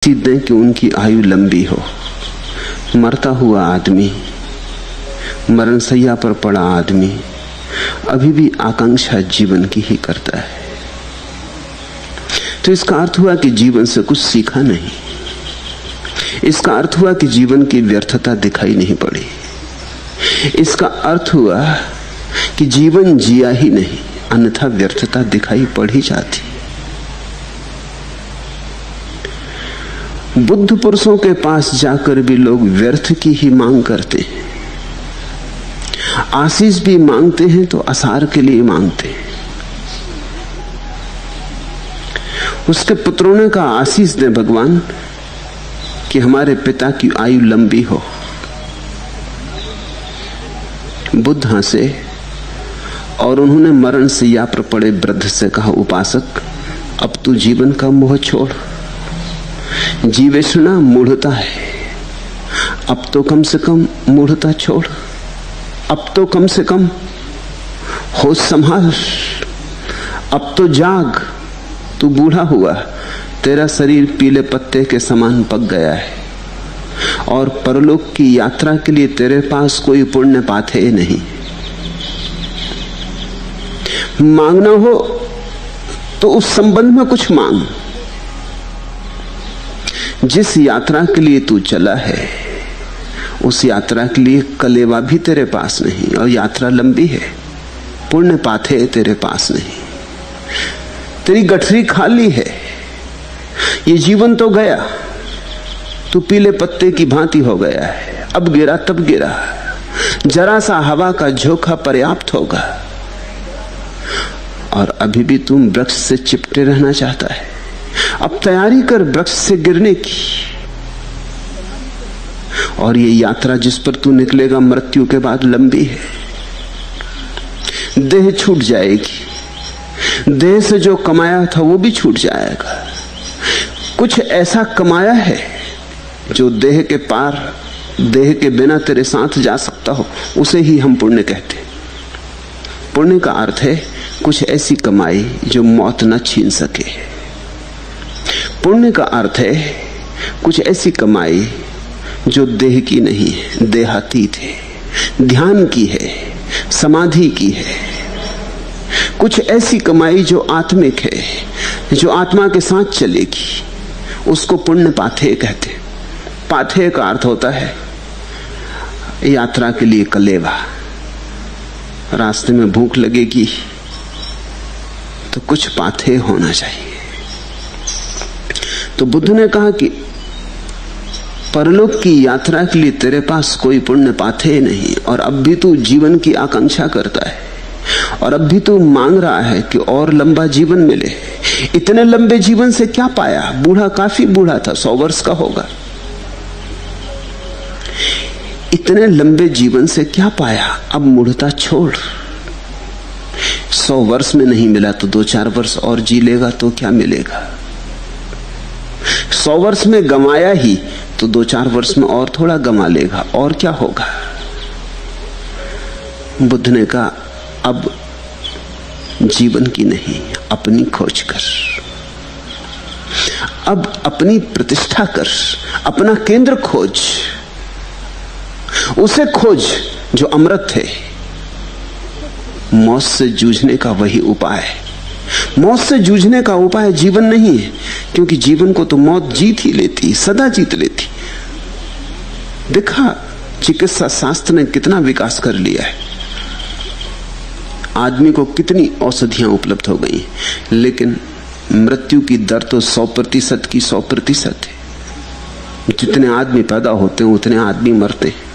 दें कि उनकी आयु लंबी हो। मरता हुआ आदमी, मरणशैया पर पड़ा आदमी अभी भी आकांक्षा जीवन की ही करता है। तो इसका अर्थ हुआ कि जीवन से कुछ सीखा नहीं। इसका अर्थ हुआ कि जीवन की व्यर्थता दिखाई नहीं पड़ी। इसका अर्थ हुआ कि जीवन जिया ही नहीं, अन्यथा व्यर्थता दिखाई पड़ ही जाती। बुद्ध पुरुषों के पास जाकर भी लोग व्यर्थ की ही मांग करते हैं। आशीष भी मांगते हैं तो आसार के लिए मांगते हैं। उसके पुत्रों ने कहा, आशीष दे भगवान कि हमारे पिता की आयु लंबी हो। बुद्ध हंसे और उन्होंने मरणशैया पर पड़े वृद्ध से कहा, उपासक अब तू जीवन का मोह छोड़। जीवेषणा मूढ़ता है, अब तो कम से कम मूढ़ता छोड़। अब तो कम से कम होश संभाल। अब तो जाग। तू बूढ़ा हुआ, तेरा शरीर पीले पत्ते के समान पक गया है और परलोक की यात्रा के लिए तेरे पास कोई पुण्य पाथे नहीं। मांगना हो तो उस संबंध में कुछ मांग। जिस यात्रा के लिए तू चला है उस यात्रा के लिए कलेवा भी तेरे पास नहीं, और यात्रा लंबी है। पुण्य पाथे तेरे पास नहीं, तेरी गठरी खाली है। ये जीवन तो गया, तू पीले पत्ते की भांति हो गया है। अब गिरा तब गिरा, जरा सा हवा का झोंका पर्याप्त होगा। और अभी भी तुम वृक्ष से चिपटे रहना चाहता है। अब तैयारी कर वृक्ष से गिरने की। और ये यात्रा जिस पर तू निकलेगा मृत्यु के बाद लंबी है। देह छूट जाएगी, देह से जो कमाया था वो भी छूट जाएगा। कुछ ऐसा कमाया है जो देह के पार, देह के बिना तेरे साथ जा सकता हो, उसे ही हम पुण्य कहते हैं। पुण्य का अर्थ है कुछ ऐसी कमाई जो मौत न छीन सके। पुण्य का अर्थ है कुछ ऐसी कमाई जो देह की नहीं है, देहातीत है, ध्यान की है, समाधि की है। कुछ ऐसी कमाई जो आत्मिक है, जो आत्मा के साथ चलेगी, उसको पुण्य पाथेय कहते। पाथेय का अर्थ होता है यात्रा के लिए कलेवा। रास्ते में भूख लगेगी तो कुछ पाथेय होना चाहिए। तो बुद्ध ने कहा कि परलोक की यात्रा के लिए तेरे पास कोई पुण्य पाथेय नहीं, और अब भी तू जीवन की आकांक्षा करता है, और अब भी तू मांग रहा है कि और लंबा जीवन मिले। इतने लंबे जीवन से क्या पाया? बूढ़ा, काफी बूढ़ा था, 100 वर्ष का होगा। इतने लंबे जीवन से क्या पाया? अब मूढ़ता छोड़। 100 वर्ष में नहीं मिला तो 2-4 वर्ष और जी लेगा तो क्या मिलेगा? 100 वर्ष में गंवाया ही तो 2-4 वर्ष में और थोड़ा गंवा लेगा, और क्या होगा? बुद्ध ने कहा, अब जीवन की नहीं, अपनी खोज कर। अब अपनी प्रतिष्ठा कर, अपना केंद्र खोज। उसे खोज जो अमृत है। मौत से जूझने का वही उपाय है। मौत से जूझने का उपाय जीवन नहीं है, क्योंकि जीवन को तो मौत जीत ही लेती, सदा जीत लेती। देखा चिकित्सा शास्त्र ने कितना विकास कर लिया है। आदमी को कितनी औषधियां उपलब्ध हो गई, लेकिन मृत्यु की दर तो 100% की 100% है। जितने आदमी पैदा होते हैं उतने आदमी मरते हैं।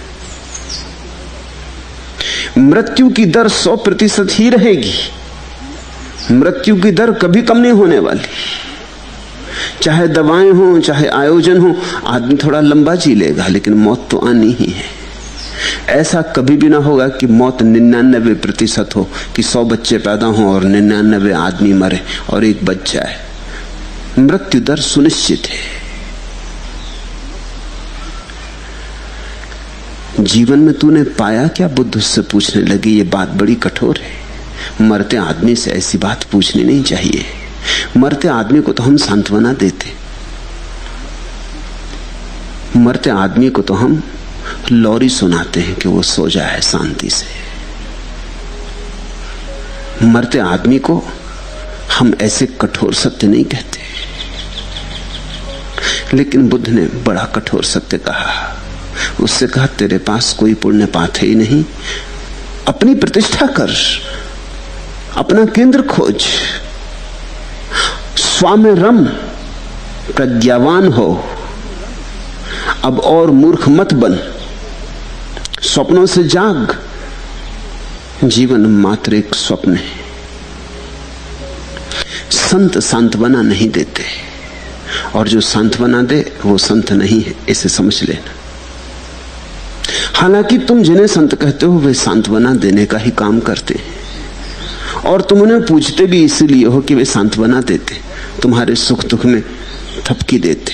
मृत्यु की दर 100% ही रहेगी। मृत्यु की दर कभी कम नहीं होने वाली। चाहे दवाएं हो, चाहे आयोजन हो, आदमी थोड़ा लंबा जी लेगा, लेकिन मौत तो आनी ही है। ऐसा कभी भी ना होगा कि मौत 99% हो, कि 100 बच्चे पैदा हों और 99 आदमी मरे और एक बच जाए। मृत्यु दर सुनिश्चित है। जीवन में तूने पाया क्या? बुद्ध उससे पूछने लगी। ये बात बड़ी कठोर है। मरते आदमी से ऐसी बात पूछनी नहीं चाहिए। मरते आदमी को तो हम सांत्वना देते, मरते आदमी को तो हम लोरी सुनाते हैं कि वो सो जाए शांति से। मरते आदमी को हम ऐसे कठोर सत्य नहीं कहते। लेकिन बुद्ध ने बड़ा कठोर सत्य कहा। उससे कहा, तेरे पास कोई पुण्य पाथ ही नहीं, अपनी प्रतिष्ठा कर, अपना केंद्र खोज, स्वामी रम, प्रज्ञावान हो, अब और मूर्ख मत बन, स्वप्नों से जाग। जीवन मात्र एक स्वप्न है। संत सांत्वना नहीं देते, और जो सांत्वना दे वो संत नहीं है, इसे समझ लेना। हालांकि तुम जिन्हें संत कहते हो वे सांत्वना देने का ही काम करते हैं, और तुम उन्हें पूछते भी इसलिए हो कि वे सांत्वना देते, तुम्हारे सुख दुख में थपकी देते,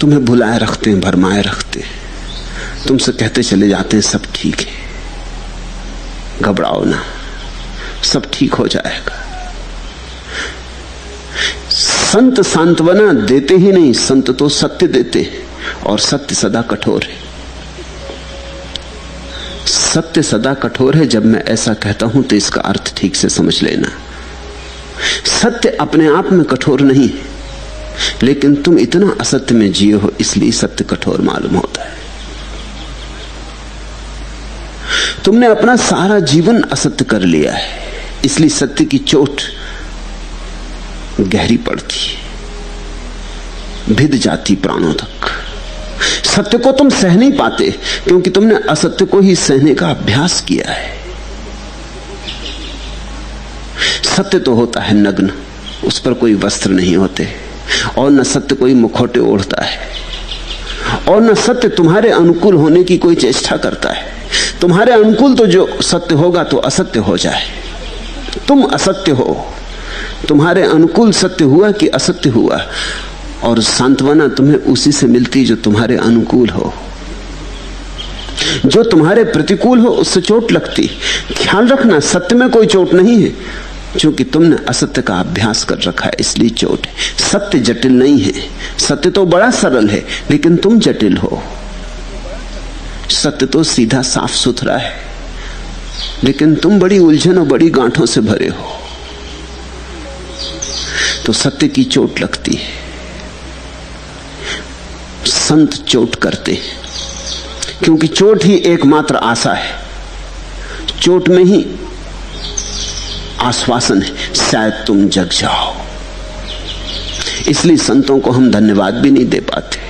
तुम्हें भुलाए रखते हैं, भरमाए रखते हैं, तुमसे कहते चले जाते हैं सब ठीक है, घबराओ ना, सब ठीक हो जाएगा। संत सांत्वना देते ही नहीं, संत तो सत्य देते हैं, और सत्य सदा कठोर है। सत्य सदा कठोर है। जब मैं ऐसा कहता हूं तो इसका अर्थ ठीक से समझ लेना। सत्य अपने आप में कठोर नहीं है, लेकिन तुम इतना असत्य में जिए हो इसलिए सत्य कठोर मालूम होता है। तुमने अपना सारा जीवन असत्य कर लिया है, इसलिए सत्य की चोट गहरी पड़ती है, भिद जाती प्राणों तक। सत्य को तुम सह नहीं पाते क्योंकि तुमने असत्य को ही सहने का अभ्यास किया है। सत्य तो होता है नग्न, उस पर कोई वस्त्र नहीं होते, और न सत्य कोई मुखौटे ओढ़ता है, और न सत्य तुम्हारे अनुकूल होने की कोई चेष्टा करता है। तुम्हारे अनुकूल तो जो सत्य होगा तो असत्य हो जाए, तुम असत्य हो, तुम्हारे अनुकूल सत्य हुआ कि असत्य हुआ, और सांत्वना तुम्हें उसी से मिलती जो तुम्हारे अनुकूल हो। जो तुम्हारे प्रतिकूल हो उससे चोट लगती। ख्याल रखना, सत्य में कोई चोट नहीं है, क्योंकि तुमने असत्य का अभ्यास कर रखा है इसलिए चोट है। सत्य जटिल नहीं है, सत्य तो बड़ा सरल है, लेकिन तुम जटिल हो। सत्य तो सीधा साफ सुथरा है, लेकिन तुम बड़ी उलझन और बड़ी गांठों से भरे हो, तो सत्य की चोट लगती है। संत चोट करते हैं क्योंकि चोट ही एकमात्र आशा है, चोट में ही आश्वासन है, शायद तुम जग जाओ। इसलिए संतों को हम धन्यवाद भी नहीं दे पाते,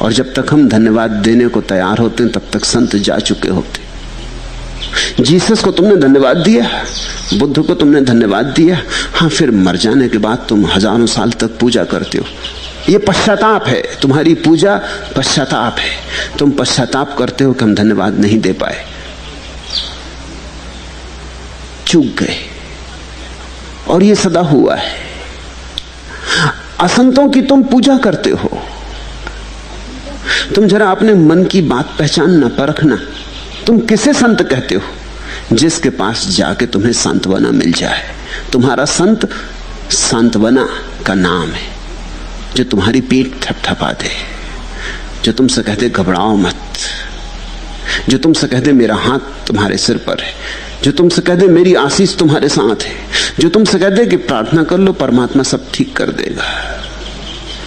और जब तक हम धन्यवाद देने को तैयार होते हैं तब तक संत जा चुके होते। जीसस को तुमने धन्यवाद दिया, बुद्ध को तुमने धन्यवाद दिया, हाँ, फिर मर जाने के बाद तुम हजारों साल तक पूजा करते हो। ये पश्चाताप है, तुम्हारी पूजा पश्चाताप है। तुम पश्चाताप करते हो कि हम धन्यवाद नहीं दे पाए, चूक गए, और ये सदा हुआ है। असंतों की तुम पूजा करते हो। तुम जरा अपने मन की बात पहचानना, परखना, तुम किसे संत कहते हो? जिसके पास जाके तुम्हें सांत्वना मिल जाए। तुम्हारा संत सांत्वना का नाम है, जो तुम्हारी पीठ थपथपा दे, जो तुमसे कहते घबराओ मत, जो तुमसे कहते मेरा हाथ तुम्हारे सिर पर है, जो तुमसे कहते मेरी आशीष तुम्हारे साथ है, जो तुमसे कहते कि प्रार्थना कर लो परमात्मा सब ठीक कर देगा,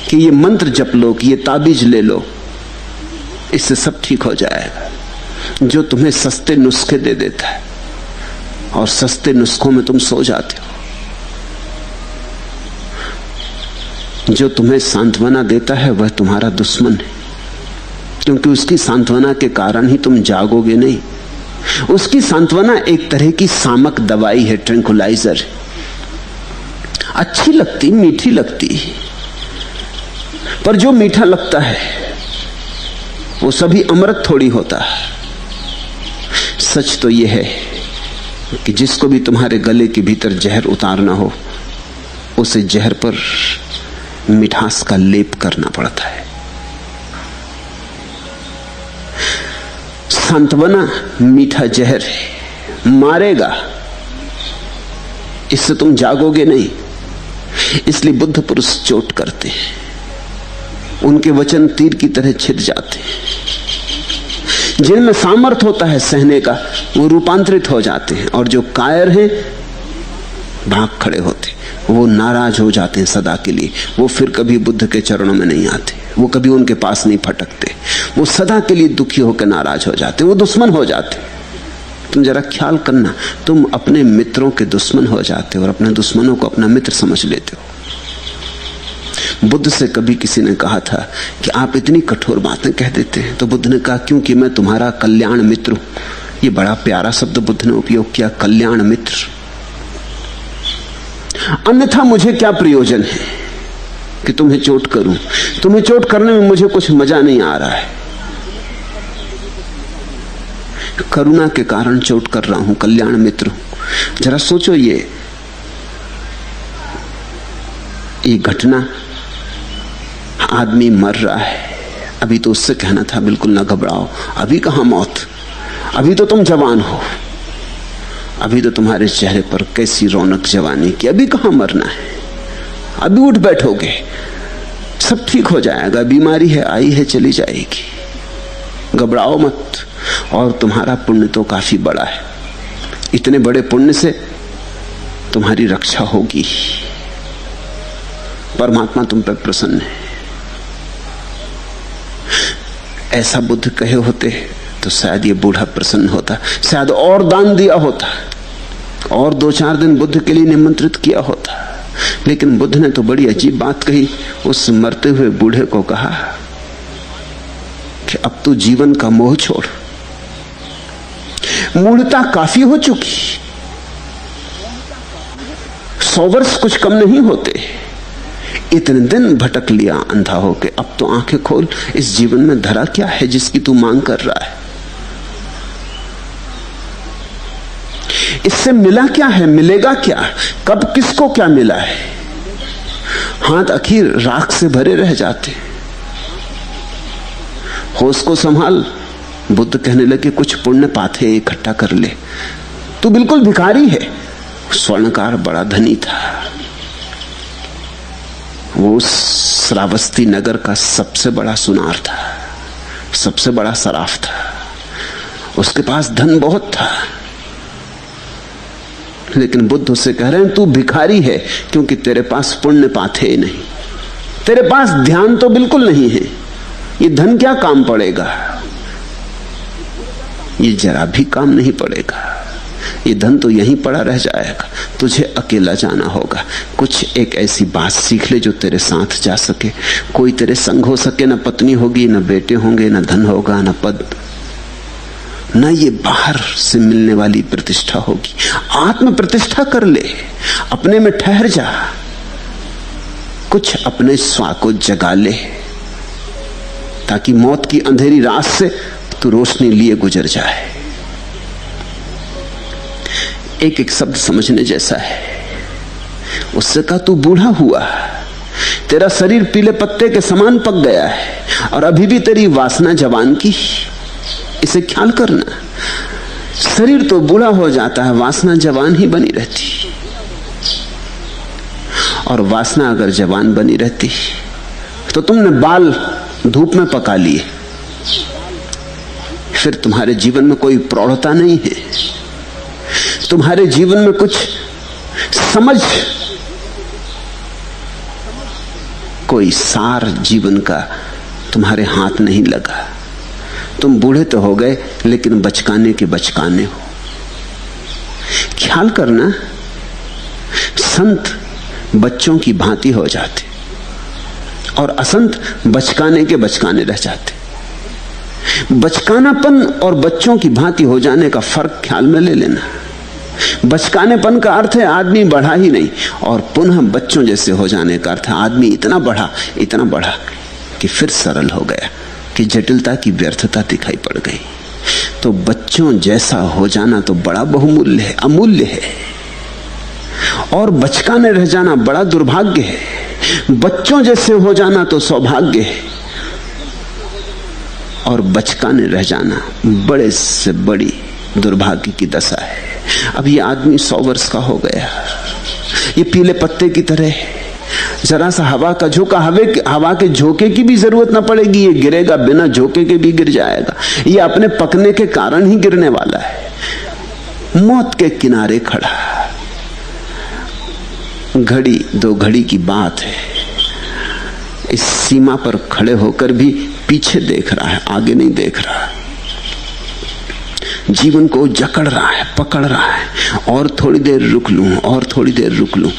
कि ये मंत्र जप लो, कि ये ताबीज ले लो, इससे सब ठीक हो जाएगा। जो तुम्हें सस्ते नुस्खे दे देता है और सस्ते नुस्खों में तुम सो जाते हो। जो तुम्हें सांत्वना देता है वह तुम्हारा दुश्मन है, क्योंकि उसकी सांत्वना के कारण ही तुम जागोगे नहीं। उसकी सांत्वना एक तरह की सामक दवाई है, ट्रैंकुलाइजर। अच्छी लगती, मीठी लगती, पर जो मीठा लगता है वो सभी अमृत थोड़ी होता है। सच तो यह है कि जिसको भी तुम्हारे गले के भीतर जहर उतारना हो, उसे जहर पर मिठास का लेप करना पड़ता है। सांत्वना मीठा जहर है, मारेगा, इससे तुम जागोगे नहीं। इसलिए बुद्ध पुरुष चोट करते हैं। उनके वचन तीर की तरह छिद जाते हैं। जिनमें सामर्थ होता है सहने का, वो रूपांतरित हो जाते हैं, और जो कायर हैं भाग खड़े होते, वो नाराज हो जाते हैं सदा के लिए। वो फिर कभी बुद्ध के चरणों में नहीं आते, वो कभी उनके पास नहीं फटकते, वो सदा के लिए दुखी होकर नाराज हो जाते, वो दुश्मन हो जाते। तुम जरा ख्याल करना, तुम अपने मित्रों के दुश्मन हो जाते हो और अपने दुश्मनों को अपना मित्र समझ लेते हो। बुद्ध से कभी किसी ने कहा था कि आप इतनी कठोर बातें कह देते हैं, तो बुद्ध ने कहा क्योंकि मैं तुम्हारा कल्याण मित्र हूं। ये बड़ा प्यारा शब्द बुद्ध ने उपयोग किया, कल्याण मित्र। अन्यथा मुझे क्या प्रयोजन है कि तुम्हें चोट करूं? तुम्हें चोट करने में मुझे कुछ मजा नहीं आ रहा है। करुणा के कारण चोट कर रहा हूं, कल्याण मित्र हूं। जरा सोचो, ये घटना, आदमी मर रहा है, अभी तो उससे कहना था बिल्कुल ना घबराओ, अभी कहां मौत, अभी तो तुम जवान हो, अभी तो तुम्हारे चेहरे पर कैसी रौनक जवानी की, अभी कहां मरना है, अभी उठ बैठोगे, सब ठीक हो जाएगा, बीमारी है आई है चली जाएगी, घबराओ मत। और तुम्हारा पुण्य तो काफी बड़ा है, इतने बड़े पुण्य से तुम्हारी रक्षा होगी, परमात्मा तुम पर प्रसन्न है। ऐसा बुद्ध कहे होते तो शायद ये बूढ़ा प्रसन्न होता, शायद और दान दिया होता, और 2-4 दिन बुद्ध के लिए निमंत्रित किया होता। लेकिन बुद्ध ने तो बड़ी अजीब बात कही। उस मरते हुए बूढ़े को कहा कि अब तू जीवन का मोह छोड़, मूढ़ता काफी हो चुकी, 100 वर्ष कुछ कम नहीं होते, इतने दिन भटक लिया अंधा होके, अब तो आंखें खोल, इस जीवन में धरा क्या है जिसकी तू मांग कर रहा है? इससे मिला क्या है, मिलेगा क्या, कब किसको क्या मिला है? हाथ आखिर राख से भरे रह जाते। होश को संभाल। बुद्ध कहने लगे कुछ पुण्य पाथे इकट्ठा कर ले, तू बिल्कुल भिखारी है। स्वर्णकार बड़ा धनी था, वो श्रावस्ती नगर का सबसे बड़ा सुनार था, सबसे बड़ा सराफ था, उसके पास धन बहुत था। लेकिन बुद्ध उससे कह रहे हैं तू भिखारी है क्योंकि तेरे पास पुण्य पाथे ही नहीं, तेरे पास ध्यान तो बिल्कुल नहीं है। ये धन क्या काम पड़ेगा, ये जरा भी काम नहीं पड़ेगा, ये धन तो यहीं पड़ा रह जाएगा। तुझे अकेला जाना होगा, कुछ एक ऐसी बात सीख ले जो तेरे साथ जा सके, कोई तेरे संग हो सके। न पत्नी होगी, न बेटे होंगे, न धन होगा, न पद, न ये बाहर से मिलने वाली प्रतिष्ठा होगी। आत्म प्रतिष्ठा कर ले, अपने में ठहर जा, कुछ अपने स्व को जगा ले, ताकि मौत की अंधेरी रात से तू रोशनी लिए गुजर जाए। एक एक शब्द समझने जैसा है। उससे कहा तू बूढ़ा हुआ, तेरा शरीर पीले पत्ते के समान पक गया है और अभी भी तेरी वासना जवान की। इसे ख्याल करना, शरीर तो बूढ़ा हो जाता है, वासना जवान ही बनी रहती। और वासना अगर जवान बनी रहती तो तुमने बाल धूप में पका लिए, फिर तुम्हारे जीवन में कोई प्रौढ़ता नहीं है, तुम्हारे जीवन में कुछ समझ, कोई सार जीवन का तुम्हारे हाथ नहीं लगा। तुम बूढ़े तो हो गए लेकिन बचकाने के बचकाने हो। ख्याल करना, संत बच्चों की भांति हो जाते और असंत बचकाने के बचकाने रह जाते। बचकानापन और बच्चों की भांति हो जाने का फर्क ख्याल में ले लेना। बचकानेपन का अर्थ है आदमी बढ़ा ही नहीं, और पुनः बच्चों जैसे हो जाने का अर्थ है आदमी इतना बढ़ा कि फिर सरल हो गया, कि जटिलता की व्यर्थता दिखाई पड़ गई। तो बच्चों जैसा हो जाना तो बड़ा बहुमूल्य है, अमूल्य है, और बचकाने रह जाना बड़ा दुर्भाग्य है। बच्चों जैसे हो जाना तो सौभाग्य है, और बचकाने रह जाना बड़े से बड़ी दुर्भाग्य की दशा है। अब ये आदमी 100 वर्ष का हो गया, ये पीले पत्ते की तरह जरा सा हवा का झोंका, हवा के झोंके की भी जरूरत ना पड़ेगी, ये गिरेगा, बिना झोंके के भी गिर जाएगा। ये अपने पकने के कारण ही गिरने वाला है। मौत के किनारे खड़ा, घड़ी दो घड़ी की बात है, इस सीमा पर खड़े होकर भी पीछे देख रहा है, आगे नहीं देख रहा। जीवन को जकड़ रहा है, पकड़ रहा है, और थोड़ी देर रुक लूं, और थोड़ी देर रुक लूं।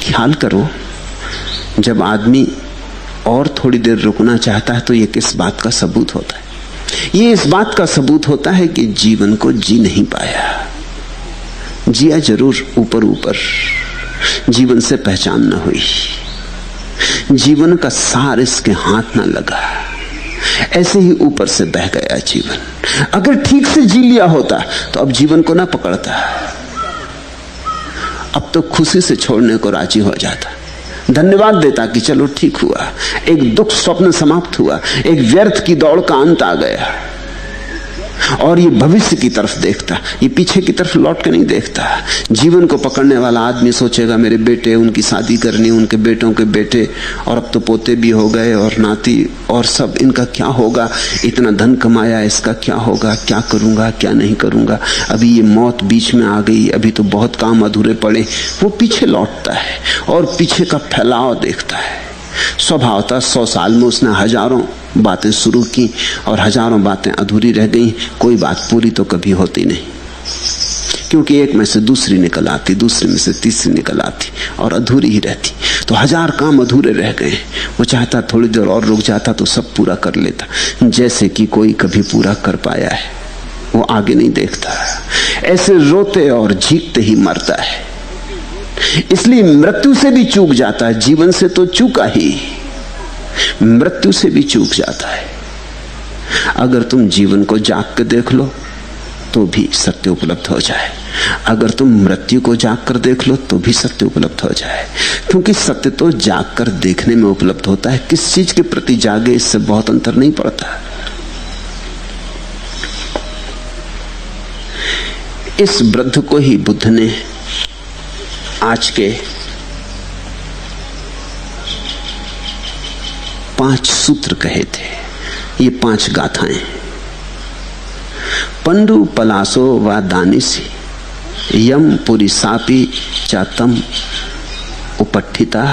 ख्याल करो, जब आदमी और थोड़ी देर रुकना चाहता है तो ये किस बात का सबूत होता है? ये इस बात का सबूत होता है कि जीवन को जी नहीं पाया। जिया जरूर ऊपर ऊपर, जीवन से पहचान न हुई, जीवन का सार इसके हाथ न लगा, ऐसे ही ऊपर से बह गया जीवन। अगर ठीक से जी लिया होता तो अब जीवन को ना पकड़ता, अब तो खुशी से छोड़ने को राजी हो जाता, धन्यवाद देता कि चलो ठीक हुआ, एक दुख स्वप्न समाप्त हुआ, एक व्यर्थ की दौड़ का अंत आ गया। और ये भविष्य की तरफ देखता, ये पीछे की तरफ लौट के नहीं देखता। जीवन को पकड़ने वाला आदमी सोचेगा मेरे बेटे, उनकी शादी करनी, उनके बेटों के बेटे, और अब तो पोते भी हो गए और नाती और सब, इनका क्या होगा? इतना धन कमाया, इसका क्या होगा? क्या करूंगा, क्या नहीं करूंगा? अभी ये मौत बीच में आ गई, अभी तो बहुत काम अधूरे पड़े। वो पीछे लौटता है और पीछे का फैलाव देखता है। स्वभावतः 100 साल में उसने हजारों बातें शुरू की और हजारों बातें अधूरी रह गई। कोई बात पूरी तो कभी होती नहीं, क्योंकि एक में से दूसरी निकल आती, दूसरी में से तीसरी निकल आती और अधूरी ही रहती। तो 1000 काम अधूरे रह गए। वो चाहता थोड़ी देर और रुक जाता तो सब पूरा कर लेता, जैसे कि कोई कभी पूरा कर पाया है। वो आगे नहीं देखता, ऐसे रोते और झीकते ही मरता है। इसलिए मृत्यु से भी चूक जाता है, जीवन से तो चूका ही, मृत्यु से भी चूक जाता है। अगर तुम जीवन को जाग के देख लो तो भी सत्य उपलब्ध हो जाए, अगर तुम मृत्यु को जाग कर देख लो तो भी सत्य उपलब्ध हो जाए, क्योंकि सत्य तो जाग कर देखने में उपलब्ध होता है। किस चीज के प्रति जागे, इससे बहुत अंतर नहीं पड़ता। इस वृद्ध को ही बुद्ध ने आज के 5 सूत्र कहे थे। ये 5 गाथाएं, पंडु पलासो व दानिसी यम पुरिसापि चातम उपट्ठिता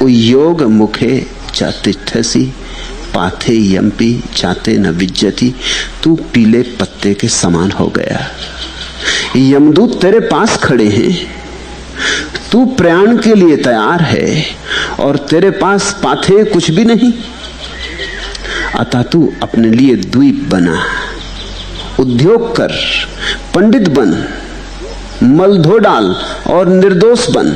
उयोग मुखे च तिष्ठसि पाथे यम्पि चाते न विज्जति। तू पीले पत्ते के समान हो गया, यमदूत तेरे पास खड़े हैं, तू प्रयाण के लिए तैयार है और तेरे पास पाथे कुछ भी नहीं। अतः तू अपने लिए द्वीप बना, उद्योग कर, पंडित बन, मल धो डाल और निर्दोष बन,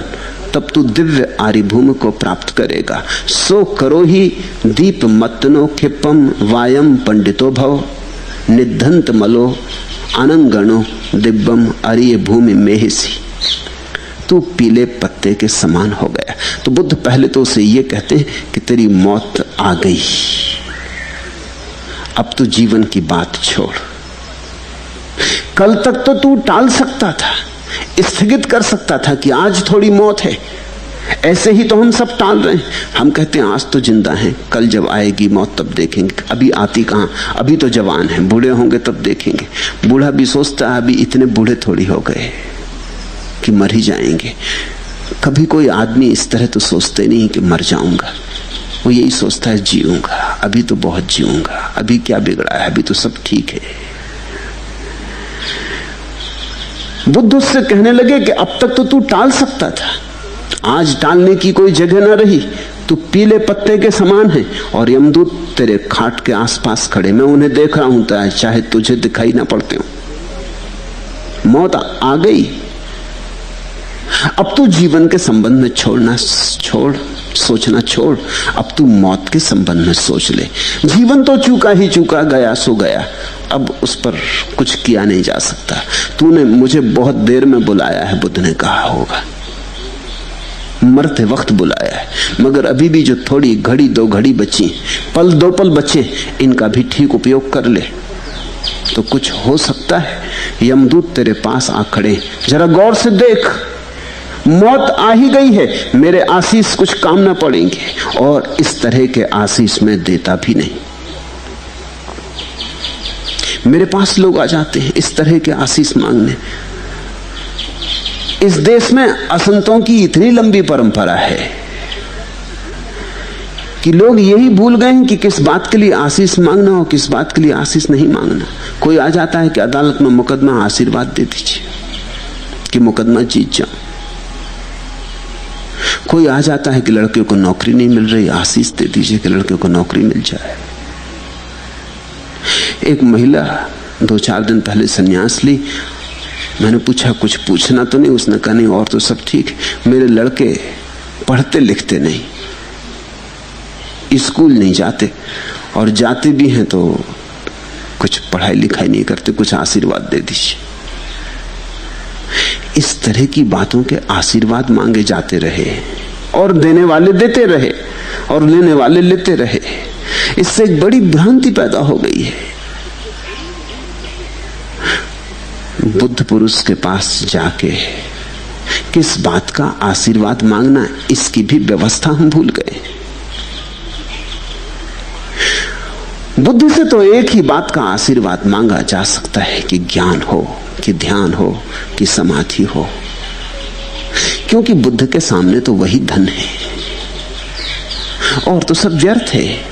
तब तू दिव्य आरिभूमि को प्राप्त करेगा। सो करो ही दीप मत्नो क्षिपम वायम पंडितो भव निधंत मलो आनंदगणो दिव्यम अरिय भूमि मेहिसी। तू पीले पत्ते के समान हो गया। तो बुद्ध पहले तो उसे ये कहते हैं कि तेरी मौत आ गई, अब तू जीवन की बात छोड़। कल तक तो तू टाल सकता था, स्थगित कर सकता था कि आज थोड़ी मौत है। ऐसे ही तो हम सब टाल रहे हैं। हम कहते हैं आज तो जिंदा हैं, कल जब आएगी मौत तब देखेंगे। अभी आती कहां, अभी तो जवान हैं, बूढ़े होंगे तब देखेंगे। बूढ़ा भी सोचता है अभी इतने बूढ़े थोड़ी हो गए कि मर ही जाएंगे। कभी कोई आदमी इस तरह तो सोचते नहीं कि मर जाऊंगा, वो यही सोचता है जीऊंगा, अभी तो बहुत जीऊंगा, अभी क्या बिगड़ा है, अभी तो सब ठीक है। बुद्ध उससे कहने लगे कि अब तक तो तू टाल सकता था, आज टालने की कोई जगह ना रही। तू पीले पत्ते के समान है और यमदूत तेरे खाट के आसपास खड़े, मैं उन्हें देख रहा हूं, चाहे तुझे दिखाई ना पड़ते हो। मौत आ गई, अब तू जीवन के संबंध में सोचना छोड़, अब तू मौत के संबंध में सोच ले। जीवन तो चूका ही चूका, गया सो गया, अब उस पर कुछ किया नहीं जा सकता। तूने मुझे बहुत देर में बुलाया है, बुद्ध ने कहा होगा, मरते वक्त बुलाया है, मगर अभी भी जो थोड़ी घड़ी 2 घड़ी बची, पल 2 पल बचे, इनका भी ठीक उपयोग कर ले तो कुछ हो सकता है। यमदूत तेरे पास आ खड़े, जरा गौर से देख, मौत आ ही गई है, मेरे आशीष कुछ काम ना पड़ेंगे। और इस तरह के आशीष मैं देता भी नहीं। मेरे पास लोग आ जाते हैं इस तरह के आशीष मांगने। इस देश में असंतों की इतनी लंबी परंपरा है कि लोग यही भूल गए हैं कि किस बात के लिए आशीष मांगना और किस बात के लिए आशीष नहीं मांगना। कोई आ जाता है कि अदालत में मुकदमा, आशीर्वाद दे दीजिए कि मुकदमा जीत जाऊं। कोई आ जाता है कि लड़के को नौकरी नहीं मिल रही, आशीष दे दीजिए कि लड़के को नौकरी मिल जाए। एक महिला 2-4 दिन पहले संन्यास ली। मैंने पूछा कुछ पूछना तो नहीं? उसने कहा नहीं, और तो सब ठीक। मेरे लड़के पढ़ते लिखते नहीं, स्कूल नहीं जाते, और जाते भी हैं तो कुछ पढ़ाई लिखाई नहीं करते, कुछ आशीर्वाद दे दीजिए। इस तरह की बातों के आशीर्वाद मांगे जाते रहे और देने वाले देते रहे और लेने वाले लेते रहे। इससे एक बड़ी भ्रांति पैदा हो गई है। बुद्ध पुरुष के पास जाके किस बात का आशीर्वाद मांगना, इसकी भी व्यवस्था हम भूल गए। बुद्ध से तो एक ही बात का आशीर्वाद मांगा जा सकता है कि ज्ञान हो, कि ध्यान हो, कि समाधि हो, क्योंकि बुद्ध के सामने तो वही धन है और तो सब व्यर्थ है।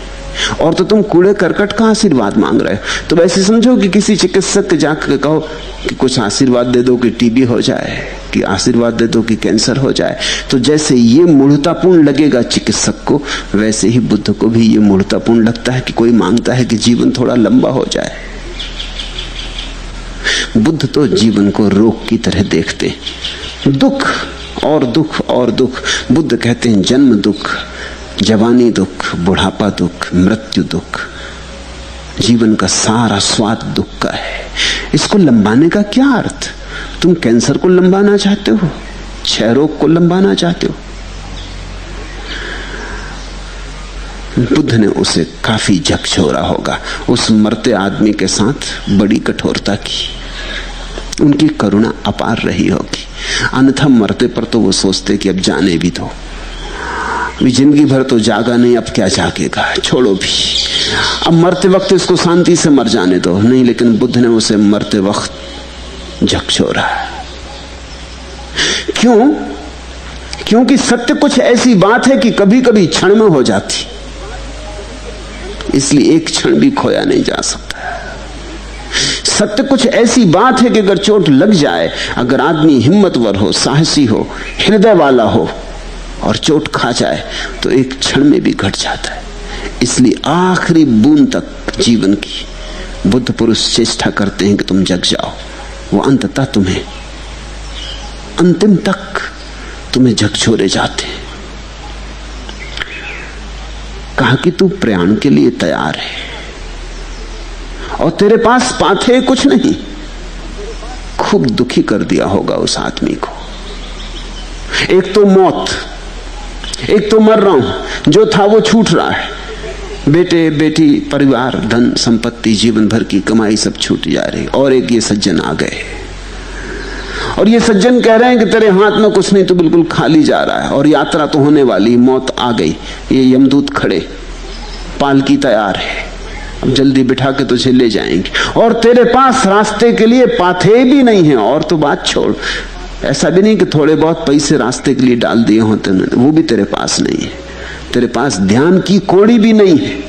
और तो तुम कूड़े करकट का आशीर्वाद मांग रहे हो। तो वैसे समझो कि किसी चिकित्सक के जाकर कहो कि कुछ आशीर्वाद दे दो कि टीबी हो जाए, कि आशीर्वाद दे दो कि कैंसर हो जाए। तो जैसे ये मूढ़तापूर्ण लगेगा चिकित्सक को, वैसे ही बुद्ध को भी ये मूढ़तापूर्ण लगता है कि कोई मांगता है कि जीवन थोड़ा लंबा हो जाए। बुद्ध तो जीवन को रोग की तरह देखते, दुख और दुख और दुख। बुद्ध कहते हैं जन्म दुख, जवानी दुख, बुढ़ापा दुख, मृत्यु दुख। जीवन का सारा स्वाद दुख का है। इसको लंबाने का क्या अर्थ? तुम कैंसर को लंबाना चाहते हो, क्षय रोग को लंबाना चाहते हो? बुद्ध ने उसे काफी झकझोरा होगा। उस मरते आदमी के साथ बड़ी कठोरता की। उनकी करुणा अपार रही होगी। अन्यथा मरते पर तो वो सोचते कि अब जाने भी दो, जिंदगी भर तो जागा नहीं, अब क्या जागेगा, छोड़ो भी, अब मरते वक्त इसको शांति से मर जाने दो। नहीं, लेकिन बुद्ध ने उसे मरते वक्त झकझोरा। क्यों? क्योंकि सत्य कुछ ऐसी बात है कि कभी कभी क्षण में हो जाती, इसलिए एक क्षण भी खोया नहीं जा सकता। सत्य कुछ ऐसी बात है कि अगर चोट लग जाए, अगर आदमी हिम्मतवर हो, साहसी हो, हृदय वाला हो और चोट खा जाए तो एक क्षण में भी घट जाता है। इसलिए आखिरी बूंद तक जीवन की बुद्ध पुरुष चेष्टा करते हैं कि तुम जग जाओ। वो अंततः तुम्हें, अंतिम तक तुम्हें झकझोरे जाते हैं। कहा कि तू प्रयाण के लिए तैयार है और तेरे पास पाथे कुछ नहीं। खूब दुखी कर दिया होगा उस आदमी को। एक तो मौत, एक तो मर रहा हूं, जो था वो छूट रहा है। बेटे बेटी, परिवार, धन संपत्ति, जीवन भर की कमाई सब छूट जा रही। और एक ये सज्जन आ गए और ये सज्जन कह रहे हैं कि तेरे हाथ में कुछ नहीं, तो बिल्कुल खाली जा रहा है और यात्रा तो होने वाली, मौत आ गई। ये यमदूत खड़े, पालकी तैयार है, अब जल्दी बिठा के तुझे ले जाएंगे। और तेरे पास रास्ते के लिए पाथे भी नहीं है। और तो बात छोड़, ऐसा भी नहीं कि थोड़े बहुत पैसे रास्ते के लिए डाल दिए होते, वो भी तेरे पास नहीं है। तेरे पास ध्यान की कौड़ी भी नहीं है।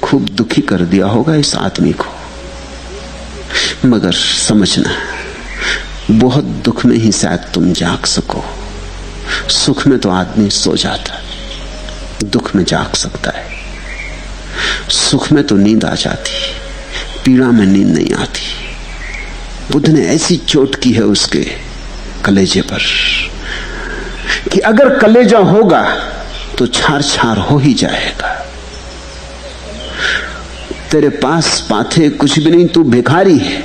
खूब दुखी कर दिया होगा इस आदमी को। मगर समझना, बहुत दुख में ही शायद तुम जाग सको। सुख में तो आदमी सो जाता, दुख में जाग सकता है। सुख में तो नींद आ जाती, पीड़ा में नींद नहीं आती। बुद्ध ने ऐसी चोट की है उसके कलेजे पर कि अगर कलेजा होगा तो छार छार हो ही जाएगा। तेरे पास पाथे कुछ भी नहीं, तू भिखारी है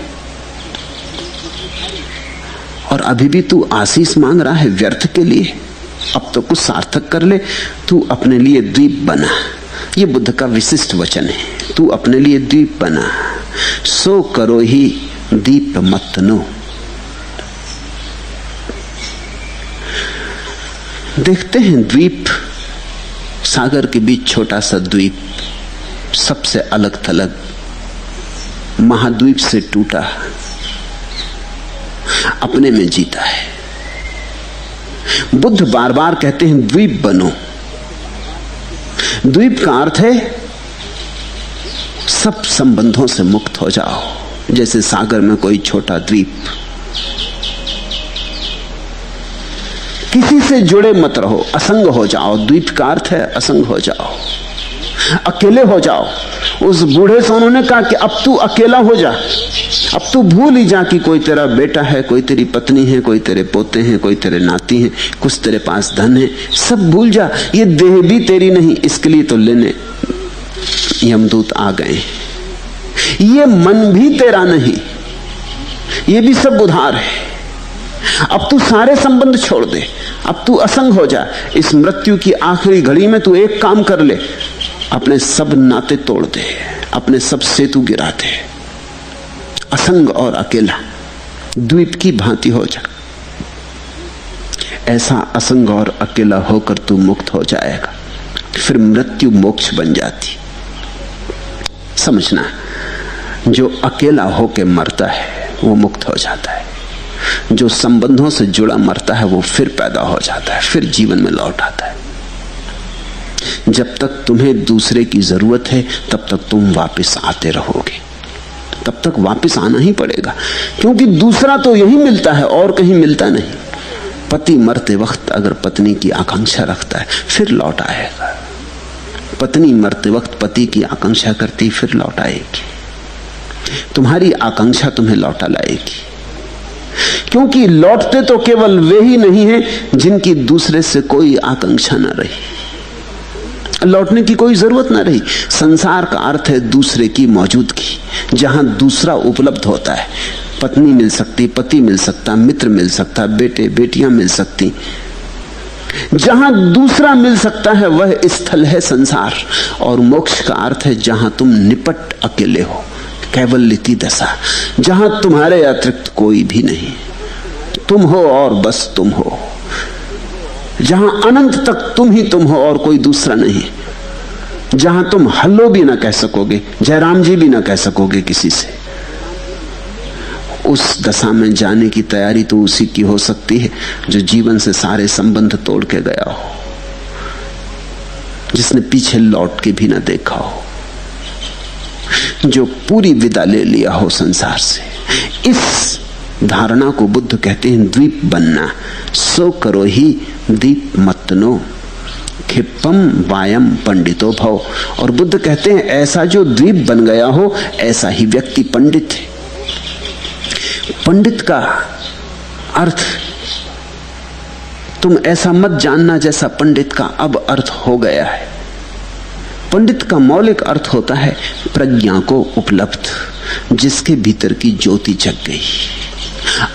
और अभी भी तू आशीष मांग रहा है व्यर्थ के लिए। अब तो कुछ सार्थक कर ले, तू अपने लिए द्वीप बना। ये बुद्ध का विशिष्ट वचन है। तू अपने लिए द्वीप बना, सो करो ही दीप मत नो। देखते हैं द्वीप, सागर के बीच छोटा सा द्वीप, सबसे अलग थलग, महाद्वीप से टूटा, अपने में जीता है। बुद्ध बार बार कहते हैं द्वीप बनो। द्वीप का अर्थ है सब संबंधों से मुक्त हो जाओ, जैसे सागर में कोई छोटा द्वीप। किसी से जुड़े मत रहो, असंग हो जाओ। द्वीप का अर्थ है असंग हो जाओ, अकेले हो जाओ। उस बूढ़े से उन्होंने कहा कि अब तू अकेला हो जा, अब तू भूल ही जा कि कोई तेरा बेटा है, कोई तेरी पत्नी है, कोई तेरे पोते हैं, कोई तेरे नाती हैं, कुछ तेरे पास धन है, सब भूल जा। ये देह भी तेरी नहीं, इसके लिए तो लेने यमदूत आ गए। ये मन भी तेरा नहीं, ये भी सब उधार है। अब तू सारे संबंध छोड़ दे, अब तू असंग हो जा। इस मृत्यु की आखिरी घड़ी में तू एक काम कर ले, अपने सब नाते तोड़ दे, अपने सब सेतु गिरा दे, असंग और अकेला द्वीप की भांति हो जा। ऐसा असंग और अकेला होकर तू मुक्त हो जाएगा, फिर मृत्यु मोक्ष बन जाती। समझना, जो अकेला होकर मरता है वो मुक्त हो जाता है, जो संबंधों से जुड़ा मरता है वो फिर पैदा हो जाता है, फिर जीवन में लौट आता है। जब तक तुम्हें दूसरे की जरूरत है तब तक तुम वापस आते रहोगे, तब तक वापस आना ही पड़ेगा, क्योंकि दूसरा तो यही मिलता है और कहीं मिलता नहीं। पति मरते वक्त अगर पत्नी की आकांक्षा रखता है फिर लौट आएगा, पत्नी मरते वक्त पति की आकांक्षा करती फिर लौट आएगी। तुम्हारी आकांक्षा तुम्हें लौटा लाएगी, क्योंकि लौटते तो केवल वे ही नहीं हैं जिनकी दूसरे से कोई आकांक्षा न रही, लौटने की कोई जरूरत ना रही। संसार का अर्थ है दूसरे की मौजूदगी, जहां दूसरा उपलब्ध होता है। पत्नी मिल सकती, पति मिल सकता, मित्र मिल सकता, बेटे बेटियां मिल सकती, जहां दूसरा मिल सकता है वह स्थल है संसार। और मोक्ष का अर्थ है जहां तुम निपट अकेले हो, कैवल्यती दशा, जहां तुम्हारे अतिरिक्त कोई भी नहीं, तुम हो और बस तुम हो, जहां अनंत तक तुम ही तुम हो और कोई दूसरा नहीं, जहां तुम हल्लो भी ना कह सकोगे, जयराम जी भी ना कह सकोगे किसी से। उस दशा में जाने की तैयारी तो उसी की हो सकती है जो जीवन से सारे संबंध तोड़ के गया हो, जिसने पीछे लौट के भी ना देखा हो, जो पूरी विदा ले लिया हो संसार से। इस धारणा को बुद्ध कहते हैं द्वीप बनना। सो करो ही दीप मतनो खिप्पम वायम पंडितो भव। और बुद्ध कहते हैं ऐसा जो द्वीप बन गया हो ऐसा ही व्यक्ति पंडित है। पंडित का अर्थ तुम ऐसा मत जानना जैसा पंडित का अब अर्थ हो गया है। पंडित का मौलिक अर्थ होता है प्रज्ञा को उपलब्ध, जिसके भीतर की ज्योति जग गई।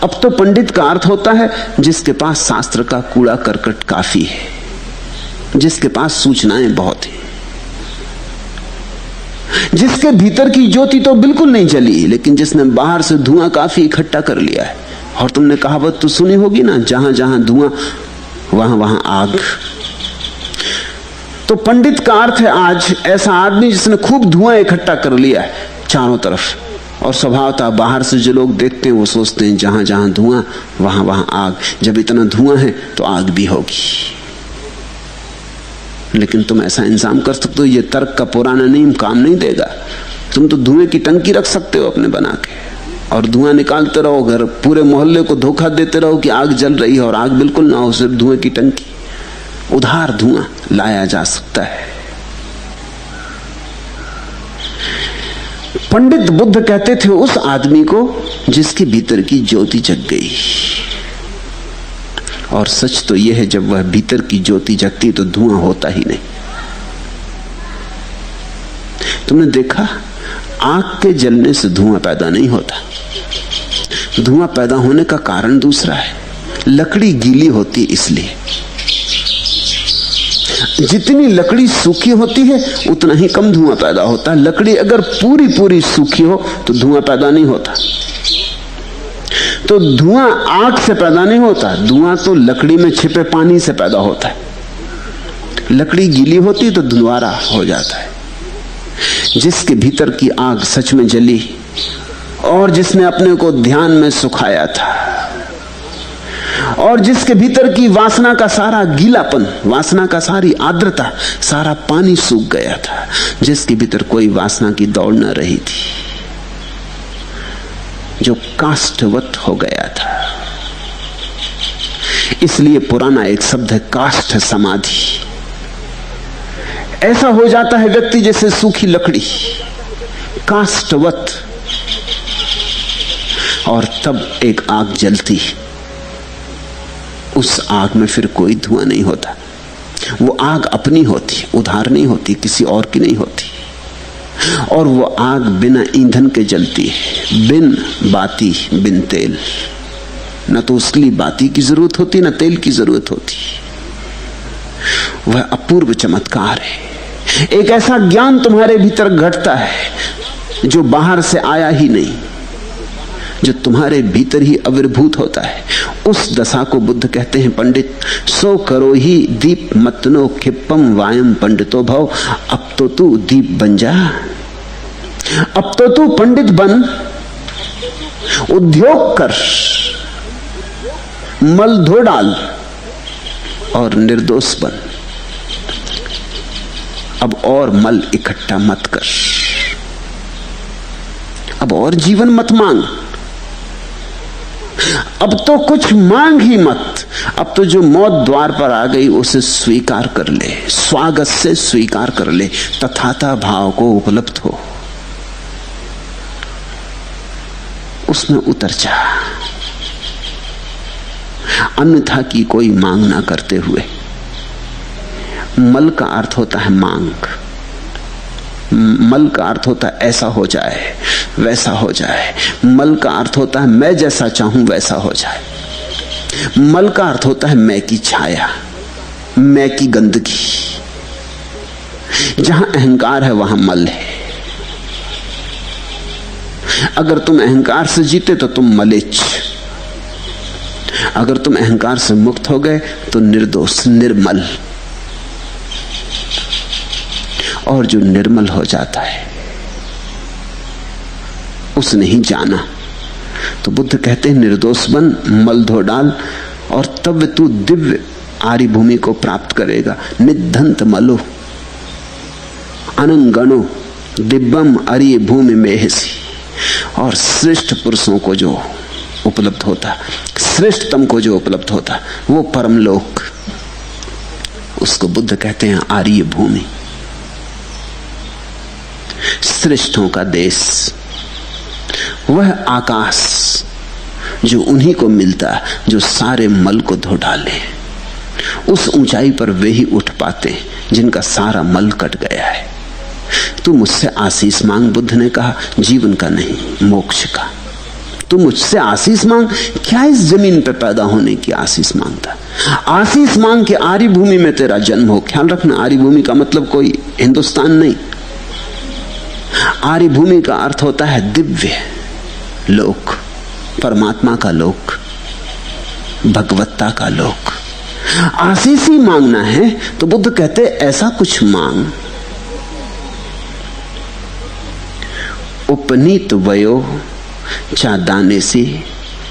अब तो पंडित का अर्थ होता है जिसके पास शास्त्र का कूड़ा करकट काफी है, जिसके पास सूचनाएं बहुत हैं, जिसके भीतर की ज्योति तो बिल्कुल नहीं जली, लेकिन जिसने बाहर से धुआं काफी इकट्ठा कर लिया है। और तुमने कहावत तो सुनी होगी ना, जहां जहां धुआं वहां वहां आग। तो पंडित का अर्थ है आज ऐसा आदमी जिसने खूब धुआं इकट्ठा कर लिया है चारों तरफ, और स्वभावतः बाहर से जो लोग देखते हैं वो सोचते हैं जहां जहां धुआं वहां वहां आग। जब इतना धुआं है तो आग भी होगी। लेकिन तुम ऐसा इंतजाम कर सकते हो, ये तर्क का पुराना नियम काम नहीं देगा। तुम तो धुएं की टंकी रख सकते हो अपने बना के, और धुआं निकालते रहो, घर पूरे मोहल्ले को धोखा देते रहो कि आग जल रही है, और आग बिल्कुल ना हो, सिर्फ धुएं की टंकी। उधार धुआं लाया जा सकता है। पंडित बुद्ध कहते थे उस आदमी को जिसके भीतर की ज्योति जग गई। और सच तो यह है जब वह भीतर की ज्योति जगती तो धुआं होता ही नहीं। तुमने देखा आग के जलने से धुआं पैदा नहीं होता। धुआं पैदा होने का कारण दूसरा है, लकड़ी गीली होती इसलिए। जितनी लकड़ी सूखी होती है उतना ही कम धुआं पैदा होता है। लकड़ी अगर पूरी पूरी सूखी हो तो धुआं पैदा नहीं होता। तो धुआं आग से पैदा नहीं होता, धुआं तो लकड़ी में छिपे पानी से पैदा होता है। लकड़ी गीली होती तो धुंधवारा हो जाता है। जिसके भीतर की आग सच में जली और जिसने अपने को ध्यान में सुखाया था, और जिसके भीतर की वासना का सारा गीलापन, वासना का सारी आर्द्रता, सारा पानी सूख गया था, जिसके भीतर कोई वासना की दौड़ न रही थी, जो काष्ठवत हो गया था। इसलिए पुराना एक शब्द है काष्ठ समाधि। ऐसा हो जाता है व्यक्ति जैसे सूखी लकड़ी, काष्ठवत। और तब एक आग जलती, उस आग में फिर कोई धुआं नहीं होता। वो आग अपनी होती, उधार नहीं होती, किसी और की नहीं होती। और वो आग बिना ईंधन के जलती है, बिन बाती बिन तेल। न तो उसके लिए बाती की जरूरत होती, न तेल की जरूरत होती। वह अपूर्व चमत्कार है। एक ऐसा ज्ञान तुम्हारे भीतर घटता है जो बाहर से आया ही नहीं, जो तुम्हारे भीतर ही आविर्भूत होता है। उस दशा को बुद्ध कहते हैं पंडित। सो करो ही दीप मतनो खिप्पम वायम पंडितो भव। अब तो तू दीप बन जा, अब तो तू पंडित बन, उद्योग कर, मल धो डाल और निर्दोष बन। अब और मल इकट्ठा मत कर, अब और जीवन मत मांग, अब तो कुछ मांग ही मत। अब तो जो मौत द्वार पर आ गई उसे स्वीकार कर ले, स्वागत से स्वीकार कर ले, तथाता भाव को उपलब्ध हो, उसमें उतर जा। अन्यथा की कोई मांग ना करते हुए। मल का अर्थ होता है मांग, मल का अर्थ होता है ऐसा हो जाए, वैसा हो जाए। मल का अर्थ होता है मैं जैसा चाहूं वैसा हो जाए। मल का अर्थ होता है मैं की छाया, मैं की गंदगी। जहां अहंकार है वहां मल है। अगर तुम अहंकार से जीते तो तुम मलेच्छ, अगर तुम अहंकार से मुक्त हो गए तो निर्दोष, निर्मल। और जो निर्मल हो जाता है उसने ही जाना। तो बुद्ध कहते हैं निर्दोष बन, मल धो डाल, और तब तू दिव्य आर्य भूमि को प्राप्त करेगा। निधंत मलो अनंगणो दिव्यम आर्य भूमि में सी। और श्रेष्ठ पुरुषों को जो उपलब्ध होता, श्रेष्ठतम को जो उपलब्ध होता, वो परमलोक, उसको बुद्ध कहते हैं आर्य भूमि, श्रेष्ठों का देश। वह आकाश जो उन्हीं को मिलता जो सारे मल को धो डाले। उस ऊंचाई पर वे ही उठ पाते जिनका सारा मल कट गया है। तू मुझसे आशीष मांग, बुद्ध ने कहा, जीवन का नहीं, मोक्ष का। तू मुझसे आशीष मांग। क्या इस जमीन पर पैदा होने की आशीष मांगता? आशीष मांग के आर्य भूमि में तेरा जन्म हो। ख्याल रखना, आर्य भूमि का मतलब कोई हिंदुस्तान नहीं। आर्य भूमि का अर्थ होता है दिव्य लोक, परमात्मा का लोक, भगवत्ता का लोक। आशीष ही मांगना है तो बुद्ध कहते ऐसा कुछ मांग। उपनीत वयो चादाने सी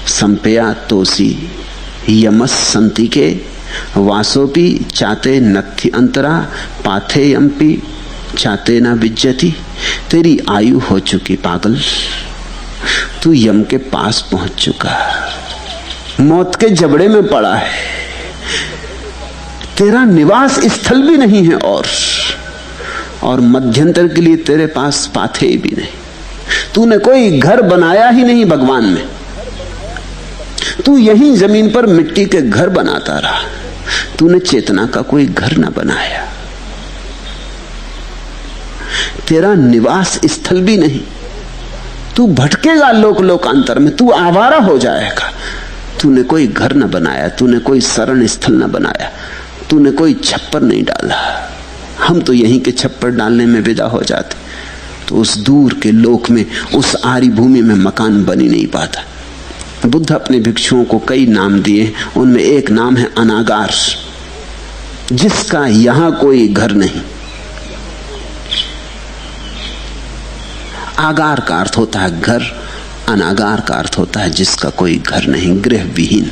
संपया तोसी यमस संति के वासोपी चाते नथि अंतरा पाथे यम्पी चाते ना विज्जति। तेरी आयु हो चुकी पागल, तू यम के पास पहुंच चुका, मौत के जबड़े में पड़ा है, तेरा निवास स्थल भी नहीं है और मध्यंतर के लिए तेरे पास पाथे भी नहीं। तूने कोई घर बनाया ही नहीं भगवान में, तू यहीं जमीन पर मिट्टी के घर बनाता रहा। तूने चेतना का कोई घर ना बनाया, तेरा निवास स्थल भी नहीं। तू भटकेगा लोक लोकांतर में, तू आवारा हो जाएगा। तूने कोई घर न बनाया, तूने कोई शरण स्थल न बनाया, तूने कोई छप्पर नहीं डाला। हम तो यहीं के छप्पर डालने में विदा हो जाते, तो उस दूर के लोक में, उस आर्य भूमि में मकान बन ही नहीं पाता। बुद्ध अपने भिक्षुओं को कई नाम दिए, उनमें एक नाम है अनागार, जिसका यहां कोई घर नहीं। आगार का अर्थ होता है घर, अनागार का अर्थ होता है जिसका कोई घर नहीं, गृह विहीन।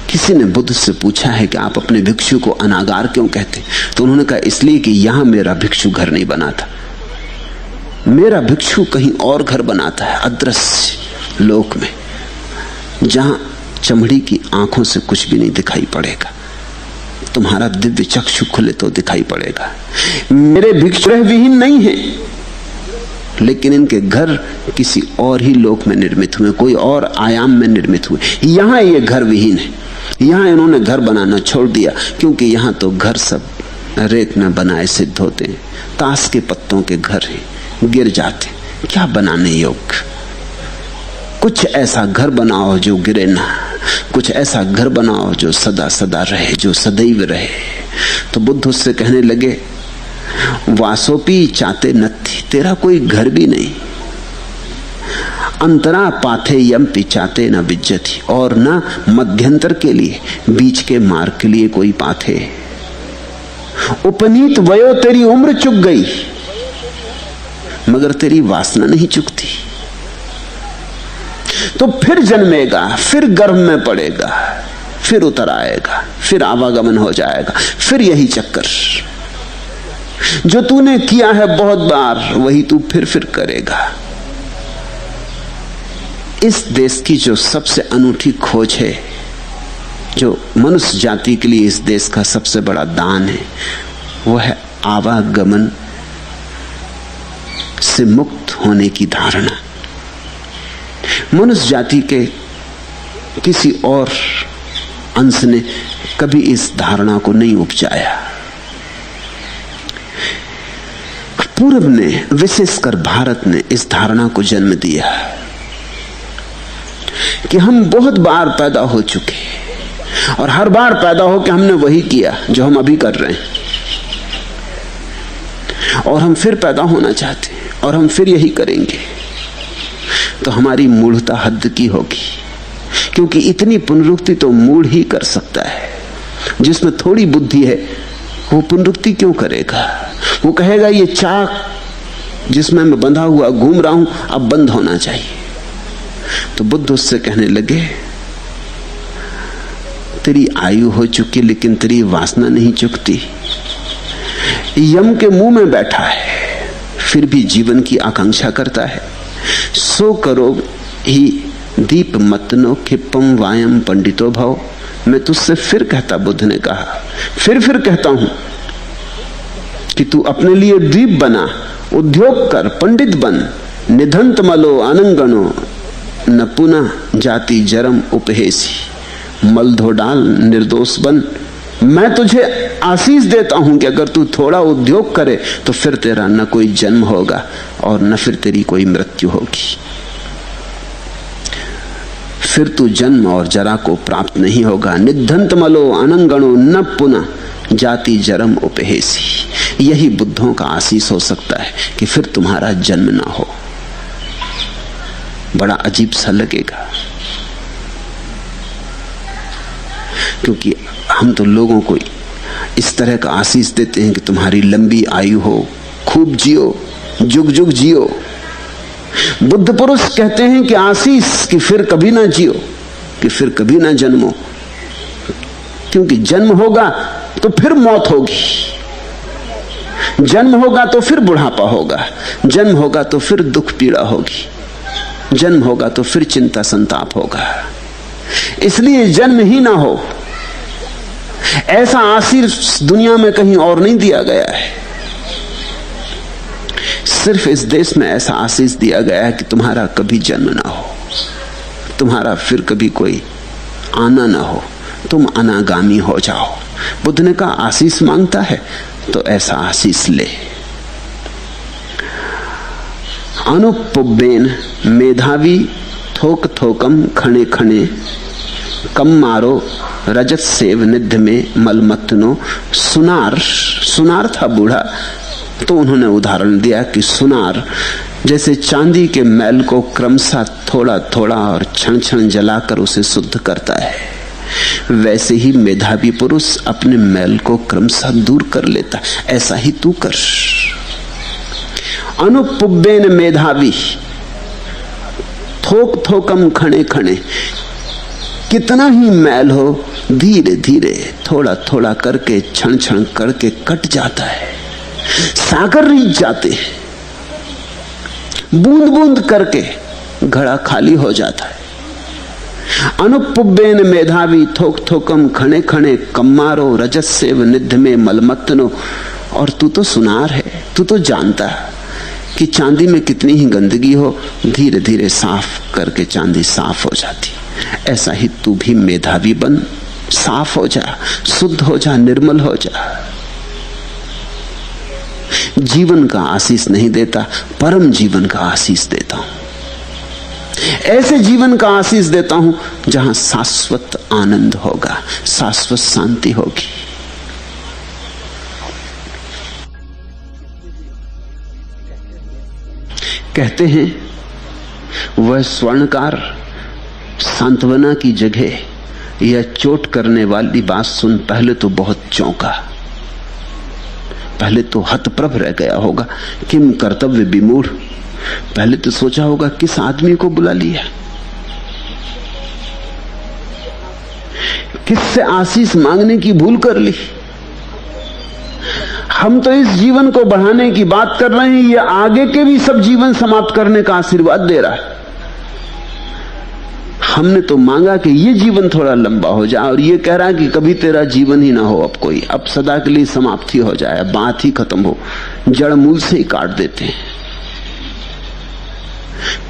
किसी ने बुद्ध से पूछा है कि आप अपने भिक्षु को अनागार क्यों कहते? तो उन्होंने कहा इसलिए कि यहां मेरा भिक्षु घर नहीं बनाता, मेरा भिक्षु कहीं और घर बनाता है, अदृश्य लोक में, जहां चमड़ी की आंखों से कुछ भी नहीं दिखाई पड़ेगा। तुम्हारा दिव्य चक्षु खुले तो दिखाई पड़ेगा। मेरे भिक्षु विहीन नहीं है, लेकिन इनके घर किसी और ही लोक में निर्मित हुए, कोई और आयाम में निर्मित हुए। यहां ये घर विहीन है, यहां इन्होंने घर बनाना छोड़ दिया, क्योंकि यहां तो घर सब रेत में बनाए सिद्ध होते हैं, ताश के पत्तों के घर हैं, गिर जाते, क्या बनाने योग्य। कुछ ऐसा घर बनाओ जो गिरे ना, कुछ ऐसा घर बनाओ जो सदा सदा रहे, जो सदैव रहे। तो बुद्ध उससे कहने लगे वासोपी चाहते नथी, तेरा कोई घर भी नहीं। अंतरा पाथे यम पिचाते न बिज्जती, और न मध्यंतर के लिए, बीच के मार्ग के लिए कोई पाथे। उपनीत वयो, तेरी उम्र चुक गई मगर तेरी वासना नहीं चुकती। तो फिर जन्मेगा, फिर गर्भ में पड़ेगा, फिर उतर आएगा, फिर आवागमन हो जाएगा, फिर यही चक्कर जो तूने किया है बहुत बार, वही तू फिर करेगा। इस देश की जो सबसे अनूठी खोज है, जो मनुष्य जाति के लिए इस देश का सबसे बड़ा दान है, वो है आवागमन से मुक्त होने की धारणा। मनुष्य जाति के किसी और अंश ने कभी इस धारणा को नहीं उपजाया। पूर्व ने, विशेषकर भारत ने, इस धारणा को जन्म दिया कि हम बहुत बार पैदा हो चुके, और हर बार पैदा हो कि हमने वही किया जो हम अभी कर रहे हैं, और हम फिर पैदा होना चाहते हैं, और हम फिर यही करेंगे। तो हमारी मूढ़ता हद की होगी, क्योंकि इतनी पुनरुक्ति तो मूढ़ ही कर सकता है। जिसमें थोड़ी बुद्धि है वो पुनरुक्ति क्यों करेगा? वो कहेगा ये चाक जिसमें मैं बंधा हुआ घूम रहा हूं अब बंद होना चाहिए। तो बुद्ध उससे कहने लगे तेरी आयु हो चुकी, लेकिन तेरी वासना नहीं चुकती। यम के मुंह में बैठा है, फिर भी जीवन की आकांक्षा करता है। सो करो ही दीप मतनो खिप्पम वायम पंडितो भव। मैं तुझसे फिर कहता, बुद्ध ने कहा, फिर कहता हूं कि तू अपने लिए दीप बना, उद्योग कर, पंडित बन। निधंत मलो अनंगनो न पुनः जाति जरम उपहेसी। मल धो डाल, निर्दोष बन। मैं तुझे आशीष देता हूं कि अगर तू थोड़ा उद्योग करे तो फिर तेरा न कोई जन्म होगा और न फिर तेरी कोई मृत्यु होगी। फिर तू जन्म और जरा को प्राप्त नहीं होगा। निधंत मलो अनंगणो न पुनः जाति जरम उपहेसी। यही बुद्धों का आशीष हो सकता है कि फिर तुम्हारा जन्म ना हो। बड़ा अजीब सा लगेगा, क्योंकि हम तो लोगों को इस तरह का आशीष देते हैं कि तुम्हारी लंबी आयु हो, खूब जियो, जुग जुग जियो। बुद्ध पुरुष कहते हैं कि आशीष कि फिर कभी ना जियो, कि फिर कभी ना जन्मो, क्योंकि जन्म होगा तो फिर मौत होगी, जन्म होगा तो फिर बुढ़ापा होगा, जन्म होगा तो फिर दुख पीड़ा होगी, जन्म होगा तो फिर चिंता संताप होगा। इसलिए जन्म ही ना हो, ऐसा आशीष दुनिया में कहीं और नहीं दिया गया है। सिर्फ इस देश में ऐसा आशीष दिया गया है कि तुम्हारा कभी जन्म ना हो, तुम्हारा फिर कभी कोई आना ना हो, तुम अनागामी हो जाओ। बुद्ध ने कहा आशीष मांगता है तो ऐसा आशीष ले। अनुपुब्बेन मेधावी थोक थोकम खणे खणे कम मारो रजत सेव निध में मलमत्नो। सुनार था बूढ़ा, तो उन्होंने उदाहरण दिया कि सुनार जैसे चांदी के मैल को क्रमशः थोड़ा थोड़ा और क्षण क्षण जलाकर उसे शुद्ध करता है, वैसे ही मेधावी पुरुष अपने मैल को क्रमशः दूर कर लेता। ऐसा ही तू कर। अनुपुब्बेन मेधावी थोक थोकम खणे खणे, कितना ही मैल हो धीरे धीरे थोड़ा थोड़ा करके क्षण क्षण करके कट जाता है। सागर रीच जाते, बूंद बूंद करके घड़ा खाली हो जाता है। अनुपुब्बेन मेधावी थोक थोकम खणे खणे, कम्मारो रजस्सेव निध में मलमत्तनो। और तू तो सुनार है, तू तो जानता है कि चांदी में कितनी ही गंदगी हो, धीरे धीरे साफ करके चांदी साफ हो जाती। ऐसा ही तू भी मेधावी बन, साफ हो जा, शुद्ध हो जा, निर्मल हो जा। जीवन का आशीष नहीं देता, परम जीवन का आशीष देता हूं। ऐसे जीवन का आशीष देता हूं जहां शाश्वत आनंद होगा, शाश्वत शांति होगी। कहते हैं वह स्वर्णकार सांत्वना की जगह यह चोट करने वाली बात सुन पहले तो बहुत चौंका, पहले तो हतप्रभ रह गया होगा, किम कर्तव्य विमूढ़। पहले तो सोचा होगा किस आदमी को बुला लिया, किससे आशीष मांगने की भूल कर ली। हम तो इस जीवन को बढ़ाने की बात कर रहे हैं, ये आगे के भी सब जीवन समाप्त करने का आशीर्वाद दे रहा है। हमने तो मांगा कि ये जीवन थोड़ा लंबा हो जाए, और ये कह रहा है कि कभी तेरा जीवन ही ना हो, अब कोई, अब सदा के लिए समाप्ति हो जाए, बात ही खत्म हो, जड़ मूल से ही काट देते हैं।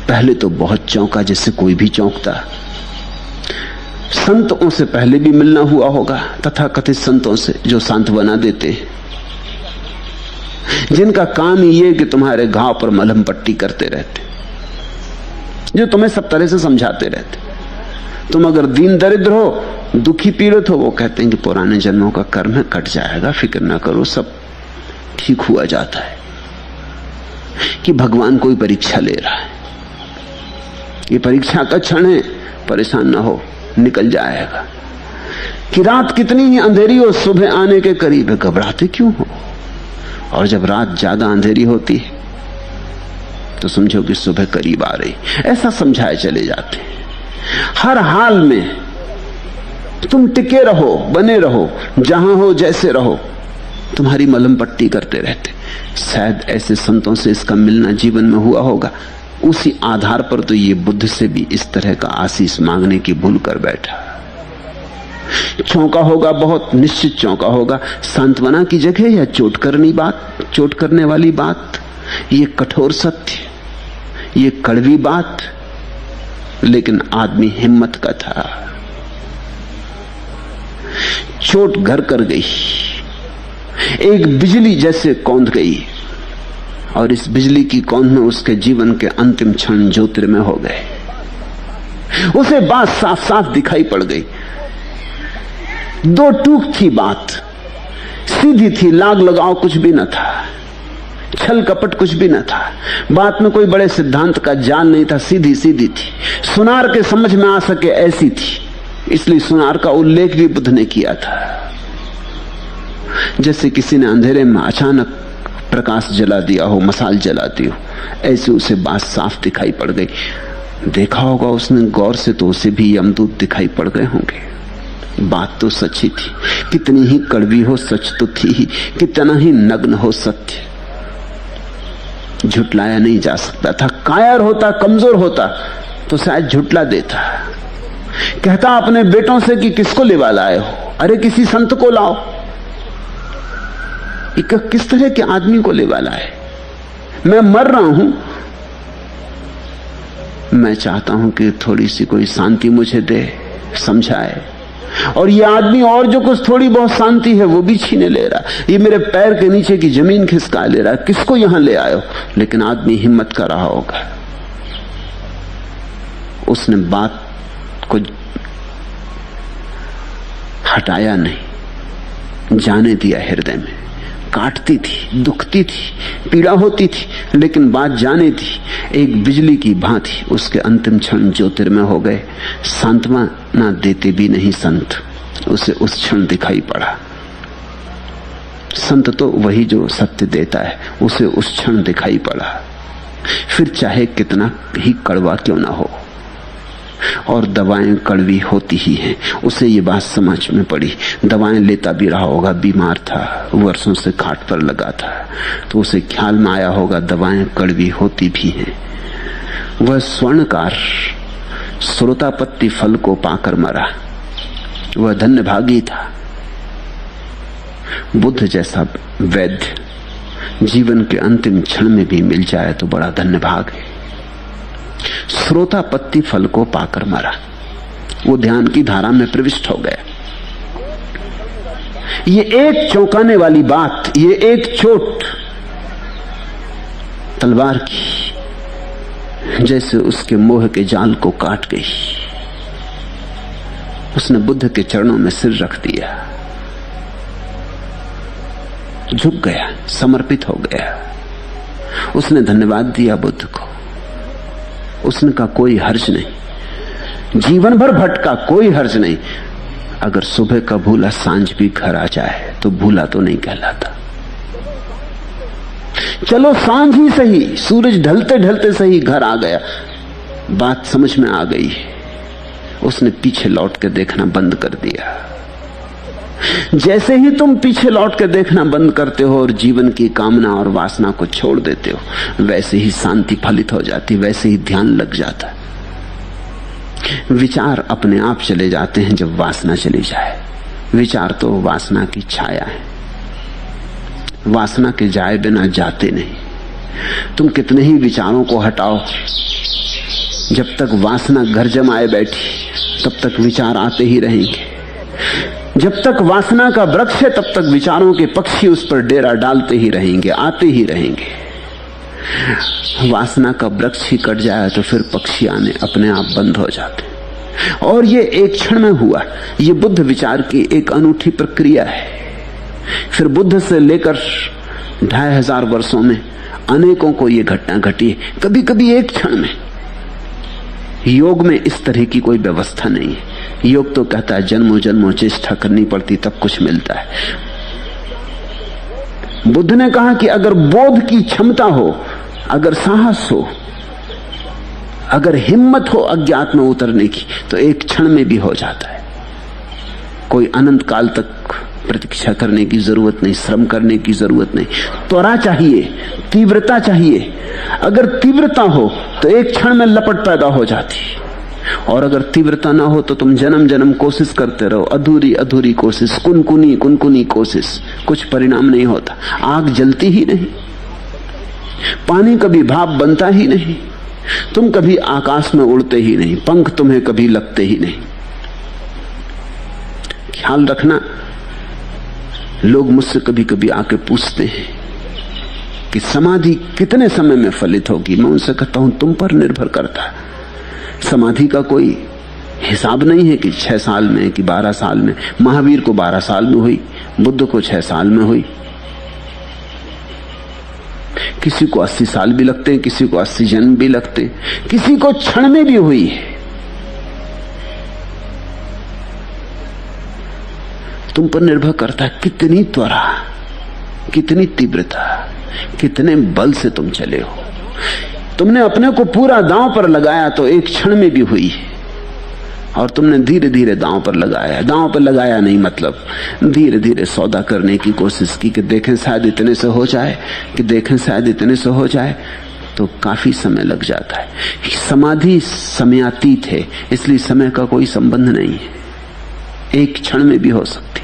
पहले तो बहुत चौंका, जैसे कोई भी चौंकता। संतों से पहले भी मिलना हुआ होगा, तथाकथित संतों से जो सांत्वना देते हैं, जिनका काम ही ये कि तुम्हारे घाव पर मलहम पट्टी करते रहते, जो तुम्हें सब तरह से समझाते रहते। तुम अगर दीन दरिद्र हो, दुखी पीड़ित हो, वो कहते हैं कि पुराने जन्मों का कर्म है, कट जाएगा, फिक्र ना करो, सब ठीक हुआ जाता है। कि भगवान कोई परीक्षा ले रहा है, ये परीक्षा का क्षण है, परेशान ना हो, निकल जाएगा। कि रात कितनी ही अंधेरी हो, सुबह आने के करीब है, घबराते क्यों हो। और जब रात ज्यादा अंधेरी होती है तो समझो कि सुबह करीब आ रही। ऐसा समझाए चले जाते हैं। हर हाल में तुम टिके रहो, बने रहो, जहां हो जैसे रहो, तुम्हारी मलहम पट्टी करते रहते। शायद ऐसे संतों से इसका मिलना जीवन में हुआ होगा। उसी आधार पर तो ये बुद्ध से भी इस तरह का आशीष मांगने की भूल कर बैठा। चौंका होगा, बहुत निश्चित चौंका होगा। सांत्वना की जगह या चोट करने वाली बात, ये कठोर सत्य, ये कड़वी बात, लेकिन आदमी हिम्मत का था। चोट घर कर गई, एक बिजली जैसे कौंध गई, और इस बिजली की कौंध में उसके जीवन के अंतिम क्षण ज्योतिर्मय हो गए। उसे बात साफ साफ दिखाई पड़ गई। दो टूक थी बात, सीधी थी, लाग लगाव कुछ भी न था, छल कपट कुछ भी न था। बात में कोई बड़े सिद्धांत का जाल नहीं था, सीधी सीधी थी, सुनार के समझ में आ सके ऐसी थी। इसलिए सुनार का उल्लेख भी बुद्ध ने किया था। जैसे किसी ने अंधेरे में अचानक प्रकाश जला दिया हो, मसाल जला दी हो, ऐसे उसे बात साफ दिखाई पड़ गई। देखा होगा उसने गौर से, तो उसे भी यमदूत दिखाई पड़ गए होंगे। बात तो सच्ची थी, कितनी ही कड़वी हो सच तो थी ही, कितना ही नग्न हो सत्य, झुटलाया नहीं जा सकता था। कायर होता, कमजोर होता तो शायद झुटला देता। कहता अपने बेटों से कि किसको लेवा लाए हो, अरे किसी संत को लाओ। किस तरह के आदमी को लेवा लाए, मैं मर रहा हूं, मैं चाहता हूं कि थोड़ी सी कोई शांति मुझे दे, समझाए, और ये आदमी और जो कुछ थोड़ी बहुत शांति है वो भी छीने ले रहा। ये मेरे पैर के नीचे की जमीन खिसका ले रहा। किसको यहां ले आयो? लेकिन आदमी हिम्मत कर रहा होगा। उसने बात को हटाया नहीं, जाने दिया हृदय में। काटती थी, दुखती थी, पीड़ा होती थी, लेकिन बात जाने थी। एक बिजली की भांति उसके अंतिम क्षण ज्योतिर्मय हो गए। सांत्वना देते भी नहीं संत, उसे उस क्षण दिखाई पड़ा। संत तो वही जो सत्य देता है, उसे उस क्षण दिखाई पड़ा। फिर चाहे कितना ही कड़वा क्यों ना हो, और दवाएं कड़वी होती ही हैं, उसे ये बात समझ में पड़ी। दवाएं लेता भी रहा होगा, बीमार था, वर्षों से खाट पर लगा था, तो उसे ख्याल में आया होगा दवाएं कड़वी होती भी हैं। वह स्वर्णकार श्रोतापत्ति फल को पाकर मरा, वह धन्यभागी था। बुद्ध जैसा वैद्य जीवन के अंतिम क्षण में भी मिल जाए तो बड़ा धन्यभाग है। श्रोतापत्ति फल को पाकर मरा, वो ध्यान की धारा में प्रविष्ट हो गया। ये एक चौंकाने वाली बात, ये एक चोट तलवार की जैसे उसके मोह के जाल को काट गई। उसने बुद्ध के चरणों में सिर रख दिया, झुक गया, समर्पित हो गया। उसने धन्यवाद दिया बुद्ध को। उसने कहा कोई हर्ज नहीं, जीवन भर भटका, कोई हर्ज नहीं। अगर सुबह का भूला सांझ भी घर आ जाए तो भूला तो नहीं कहलाता। चलो सांझ ही सही, सूरज ढलते ढलते सही घर आ गया, बात समझ में आ गई। उसने पीछे लौट के देखना बंद कर दिया। जैसे ही तुम पीछे लौट के देखना बंद करते हो और जीवन की कामना और वासना को छोड़ देते हो, वैसे ही शांति फलित हो जाती, वैसे ही ध्यान लग जाता। विचार अपने आप चले जाते हैं जब वासना चली जाए। विचार तो वासना की छाया है, वासना के जाए बिना जाते नहीं। तुम कितने ही विचारों को हटाओ, जब तक वासना घर जमाए बैठी तब तक विचार आते ही रहेंगे। जब तक वासना का वृक्ष है तब तक विचारों के पक्षी उस पर डेरा डालते ही रहेंगे, आते ही रहेंगे। वासना का वृक्ष ही कट जाए तो फिर पक्षी आने अपने आप बंद हो जाते। और ये एक क्षण में हुआ। ये बुद्ध विचार की एक अनूठी प्रक्रिया है। फिर बुद्ध से लेकर 2500 वर्षों में अनेकों को ये घटना घटी, कभी कभी एक क्षण में। योग में इस तरह की कोई व्यवस्था नहीं है। योग तो कहता है जन्मों जन्मों चेष्टा करनी पड़ती तब कुछ मिलता है। बुद्ध ने कहा कि अगर बोध की क्षमता हो, अगर साहस हो, अगर हिम्मत हो अज्ञात में उतरने की, तो एक क्षण में भी हो जाता है। कोई अनंत काल तक प्रतीक्षा करने की जरूरत नहीं, श्रम करने की जरूरत नहीं। त्वरा चाहिए, तीव्रता चाहिए। अगर तीव्रता हो तो एक क्षण में लपट पैदा हो जाती, और अगर तीव्रता ना हो तो तुम जन्म जन्म कोशिश करते रहो, अधूरी अधूरी कोशिश, कुनकुनी कोशिश, कुछ परिणाम नहीं होता। आग जलती ही नहीं, पानी कभी भाप बनता ही नहीं, तुम कभी आकाश में उड़ते ही नहीं, पंख तुम्हें कभी लगते ही नहीं। ख्याल रखना, लोग मुझसे कभी कभी आके पूछते हैं कि समाधि कितने समय में फलित होगी। मैं उनसे कहता हूं तुम पर निर्भर करता। समाधि का कोई हिसाब नहीं है कि 6 साल में कि 12 साल में। महावीर को 12 साल में हुई, बुद्ध को 6 साल में हुई, किसी को 80 साल भी लगते हैं, किसी को 80 जन्म भी लगते हैं, किसी को क्षण में भी हुई है। तुम पर निर्भर करता है कितनी त्वरा, कितनी तीव्रता, कितने बल से तुम चले हो। तुमने अपने को पूरा दांव पर लगाया तो एक क्षण में भी हुई, और तुमने धीरे धीरे दांव पर लगाया। दांव पर लगाया नहीं मतलब धीरे धीरे सौदा करने की कोशिश की कि देखें शायद इतने से हो जाए, कि देखें शायद इतने से हो जाए, तो काफी समय लग जाता है। समाधि समयातीत है, इसलिए समय का कोई संबंध नहीं है, एक क्षण में भी हो सकती।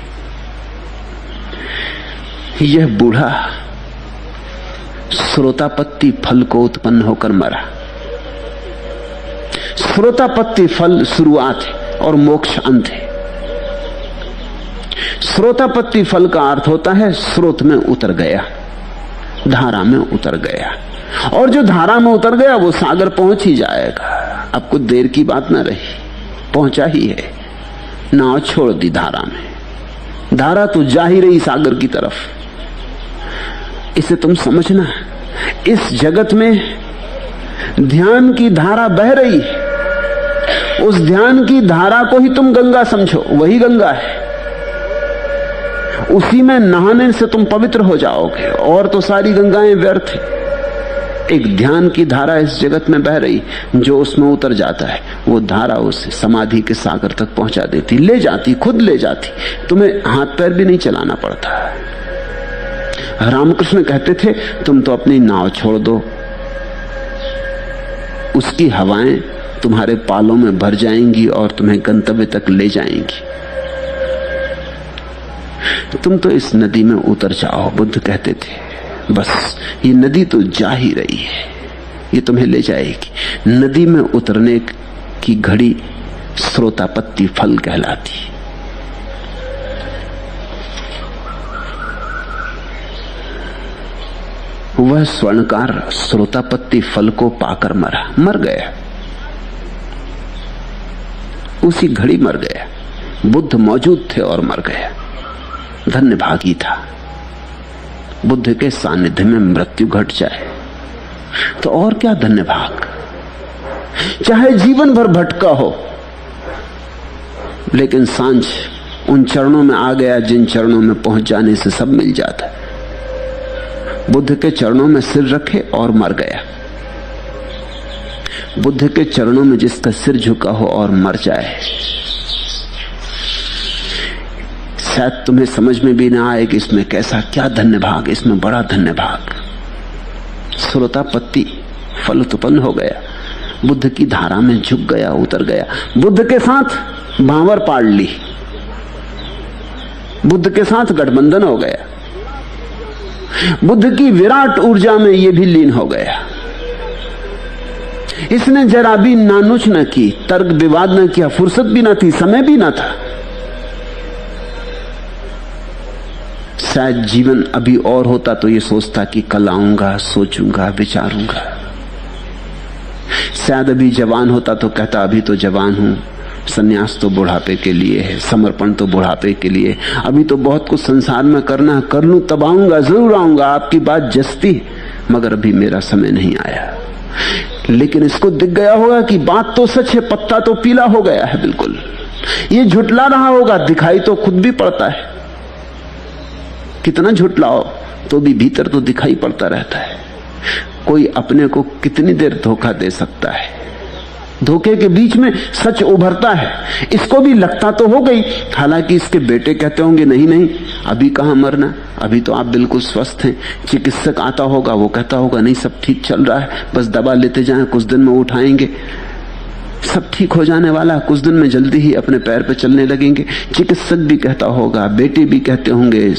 यह बूढ़ा श्रोतापत्ति फल को उत्पन्न होकर मरा। श्रोतापत्ति फल शुरुआत है और मोक्ष अंत है। श्रोतापत्ति फल का अर्थ होता है स्रोत में उतर गया, धारा में उतर गया, और जो धारा में उतर गया वो सागर पहुंच ही जाएगा। अब कुछ देर की बात ना रही, पहुंचा ही है। नाव छोड़ दी धारा में, धारा तो जा ही रही सागर की तरफ। इसे तुम समझना। इस जगत में ध्यान की धारा बह रही है, उस ध्यान की धारा को ही तुम गंगा समझो, वही गंगा है। उसी में नहाने से तुम पवित्र हो जाओगे, और तो सारी गंगाएं व्यर्थ है। एक ध्यान की धारा इस जगत में बह रही, जो उसमें उतर जाता है वो धारा उसे समाधि के सागर तक पहुंचा देती, ले जाती, खुद ले जाती। तुम्हें हाथ पैर भी नहीं चलाना पड़ता। रामकृष्ण कहते थे तुम तो अपनी नाव छोड़ दो, उसकी हवाएं तुम्हारे पालों में भर जाएंगी और तुम्हें गंतव्य तक ले जाएंगी। तुम तो इस नदी में उतर जाओ। बुद्ध कहते थे बस ये नदी तो जा ही रही है, ये तुम्हें ले जाएगी। नदी में उतरने की घड़ी श्रोतापत्ति फल कहलाती। वह स्वर्णकार श्रोतापत्ति फल को पाकर मर गया, उसी घड़ी मर गया। बुद्ध मौजूद थे और मर गया। धन्य भागी था। बुद्ध के सानिध्य में मृत्यु घट जाए तो और क्या धन्य भाग। चाहे जीवन भर भटका हो, लेकिन सांझ उन चरणों में आ गया जिन चरणों में पहुंच जाने से सब मिल जाता है। बुद्ध के चरणों में सिर रखे और मर गया। बुद्ध के चरणों में जिसका सिर झुका हो और मर जाए, शायद तुम्हें समझ में भी ना आए कि इसमें कैसा क्या धन्य भाग। इसमें बड़ा धन्य भाग। श्रोतापत्ति फल उत्पन्न हो गया, बुद्ध की धारा में झुक गया, उतर गया, बुद्ध के साथ भांवर पाड़ ली, बुद्ध के साथ गठबंधन हो गया, बुद्ध की विराट ऊर्जा में यह भी लीन हो गया। इसने जरा भी नानुच न की, तर्क विवाद न किया, फुर्सत भी न थी, समय भी न था। शायद जीवन अभी और होता तो ये सोचता कि कल आऊंगा, सोचूंगा, विचारूंगा। शायद अभी जवान होता तो कहता अभी तो जवान हूं, संन्यास तो बुढ़ापे के लिए है, समर्पण तो बुढ़ापे के लिए, अभी तो बहुत कुछ संसार में करना है, कर लूं तब आऊंगा, जरूर आऊंगा। आपकी बात जस्ती, मगर अभी मेरा समय नहीं आया। लेकिन इसको दिख गया होगा कि बात तो सच है, पत्ता तो पीला हो गया है बिल्कुल। ये झुटला रहा होगा, दिखाई तो खुद भी पड़ता है। कितना झुटलाओ तो भी भीतर तो दिखाई पड़ता रहता है। कोई अपने को कितनी देर धोखा दे सकता है। धोखे के बीच में सच उभरता है। इसको भी लगता तो हो गई, हालांकि इसके बेटे कहते होंगे नहीं नहीं अभी कहां मरना, अभी तो आप बिल्कुल स्वस्थ हैं। चिकित्सक आता होगा, वो कहता होगा नहीं सब ठीक चल रहा है, बस दवा लेते जाएं, कुछ दिन में उठाएंगे, सब ठीक हो जाने वाला, कुछ दिन में जल्दी ही अपने पैर पे चलने लगेंगे। चिकित्सक भी कहता होगा, बेटे भी कहते होंगे,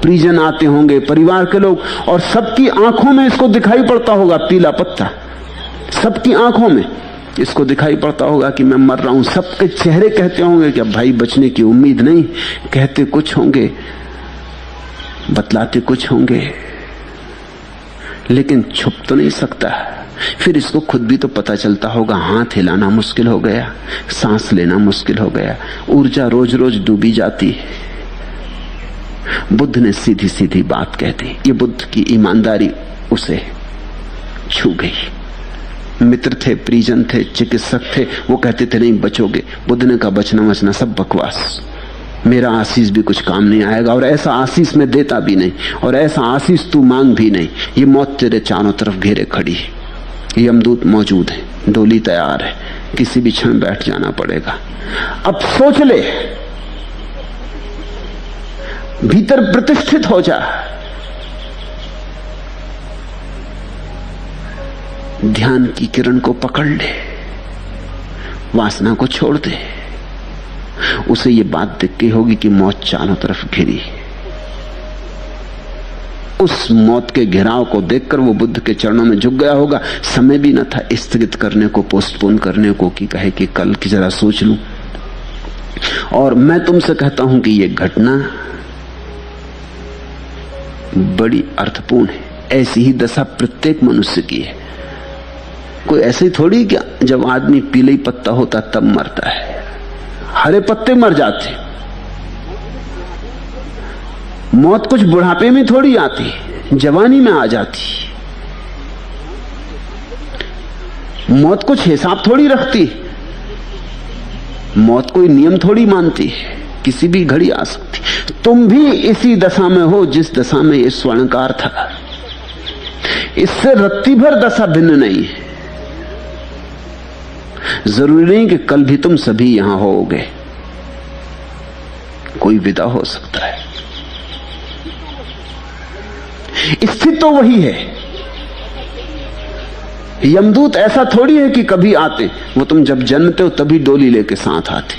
परिजन आते होंगे, परिवार के लोग, और सबकी आंखों में इसको दिखाई पड़ता होगा पीला पत्ता। सबकी आंखों में इसको दिखाई पड़ता होगा कि मैं मर रहा हूं। सबके चेहरे कहते होंगे कि अब भाई बचने की उम्मीद नहीं। कहते कुछ होंगे, बतलाते कुछ होंगे, लेकिन छुप तो नहीं सकता। फिर इसको खुद भी तो पता चलता होगा, हाथ हिलाना मुश्किल हो गया, सांस लेना मुश्किल हो गया, ऊर्जा रोज रोज डूबी जाती है। बुद्ध ने सीधी सीधी बात कह दी। ये बुद्ध की ईमानदारी उसे छू गई। मित्र थे, परिजन थे, चिकित्सक थे, वो कहते थे नहीं बचोगे। बुद्ध ने कहा बचना बचना सब बकवास, मेरा आशीष भी कुछ काम नहीं आएगा, और ऐसा आशीष मैं देता भी नहीं, और ऐसा आशीष तू मांग भी नहीं। ये मौत तेरे चारों तरफ घेरे खड़ी है, यमदूत मौजूद है, डोली तैयार है, किसी भी क्षण बैठ जाना पड़ेगा। अब सोच ले, भीतर प्रतिष्ठित हो जा, ध्यान की किरण को पकड़ ले, वासना को छोड़ दे। उसे ये बात दिख गई होगी कि मौत चारों तरफ घिरी। उस मौत के घेराव को देखकर वो बुद्ध के चरणों में झुक गया होगा। समय भी न था स्थगित करने को, पोस्टपोन करने को, कि कहे कि कल की जरा सोच लूं। और मैं तुमसे कहता हूं कि ये घटना बड़ी अर्थपूर्ण है। ऐसी ही दशा प्रत्येक मनुष्य की है। कोई ऐसे थोड़ी क्या जब आदमी पीले ही पत्ता होता तब मरता है, हरे पत्ते मर जाते। मौत कुछ बुढ़ापे में थोड़ी आती है, जवानी में आ जाती। मौत कुछ हिसाब थोड़ी रखती, मौत कोई नियम थोड़ी मानती है, किसी भी घड़ी आ सकती। तुम भी इसी दशा में हो जिस दशा में ये स्वर्णकार था। इससे रत्ती भर दशा भिन्न नहीं है। जरूरी नहीं कि कल भी तुम सभी यहां होगे, कोई विदा हो सकता है। स्थिति तो वही है। यमदूत ऐसा थोड़ी है कि कभी आते, वो तुम जब जन्मते हो तभी डोली लेके साथ आते।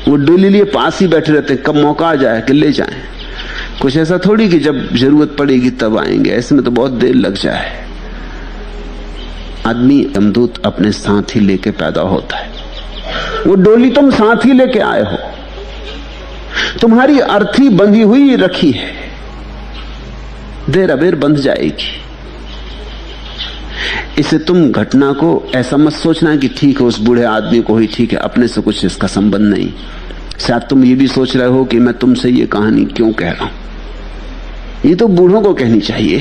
वो डोली लिए पास ही बैठे रहते, कब मौका आ जाए कि ले जाएं। कुछ ऐसा थोड़ी कि जब जरूरत पड़ेगी तब आएंगे, ऐसे में तो बहुत देर लग जाए। आदमी यमदूत अपने साथ ही लेके पैदा होता है। वो डोली तुम साथ ही लेके आए हो, तुम्हारी अर्थी बंधी हुई रखी है, देर अबेर बंध जाएगी। इसे तुम घटना को ऐसा मत सोचना कि ठीक है उस बूढ़े आदमी को ही ठीक है, अपने से कुछ इसका संबंध नहीं। शायद तुम ये भी सोच रहे हो कि मैं तुमसे ये कहानी क्यों कह रहा हूं, ये तो बूढ़ों को कहनी चाहिए।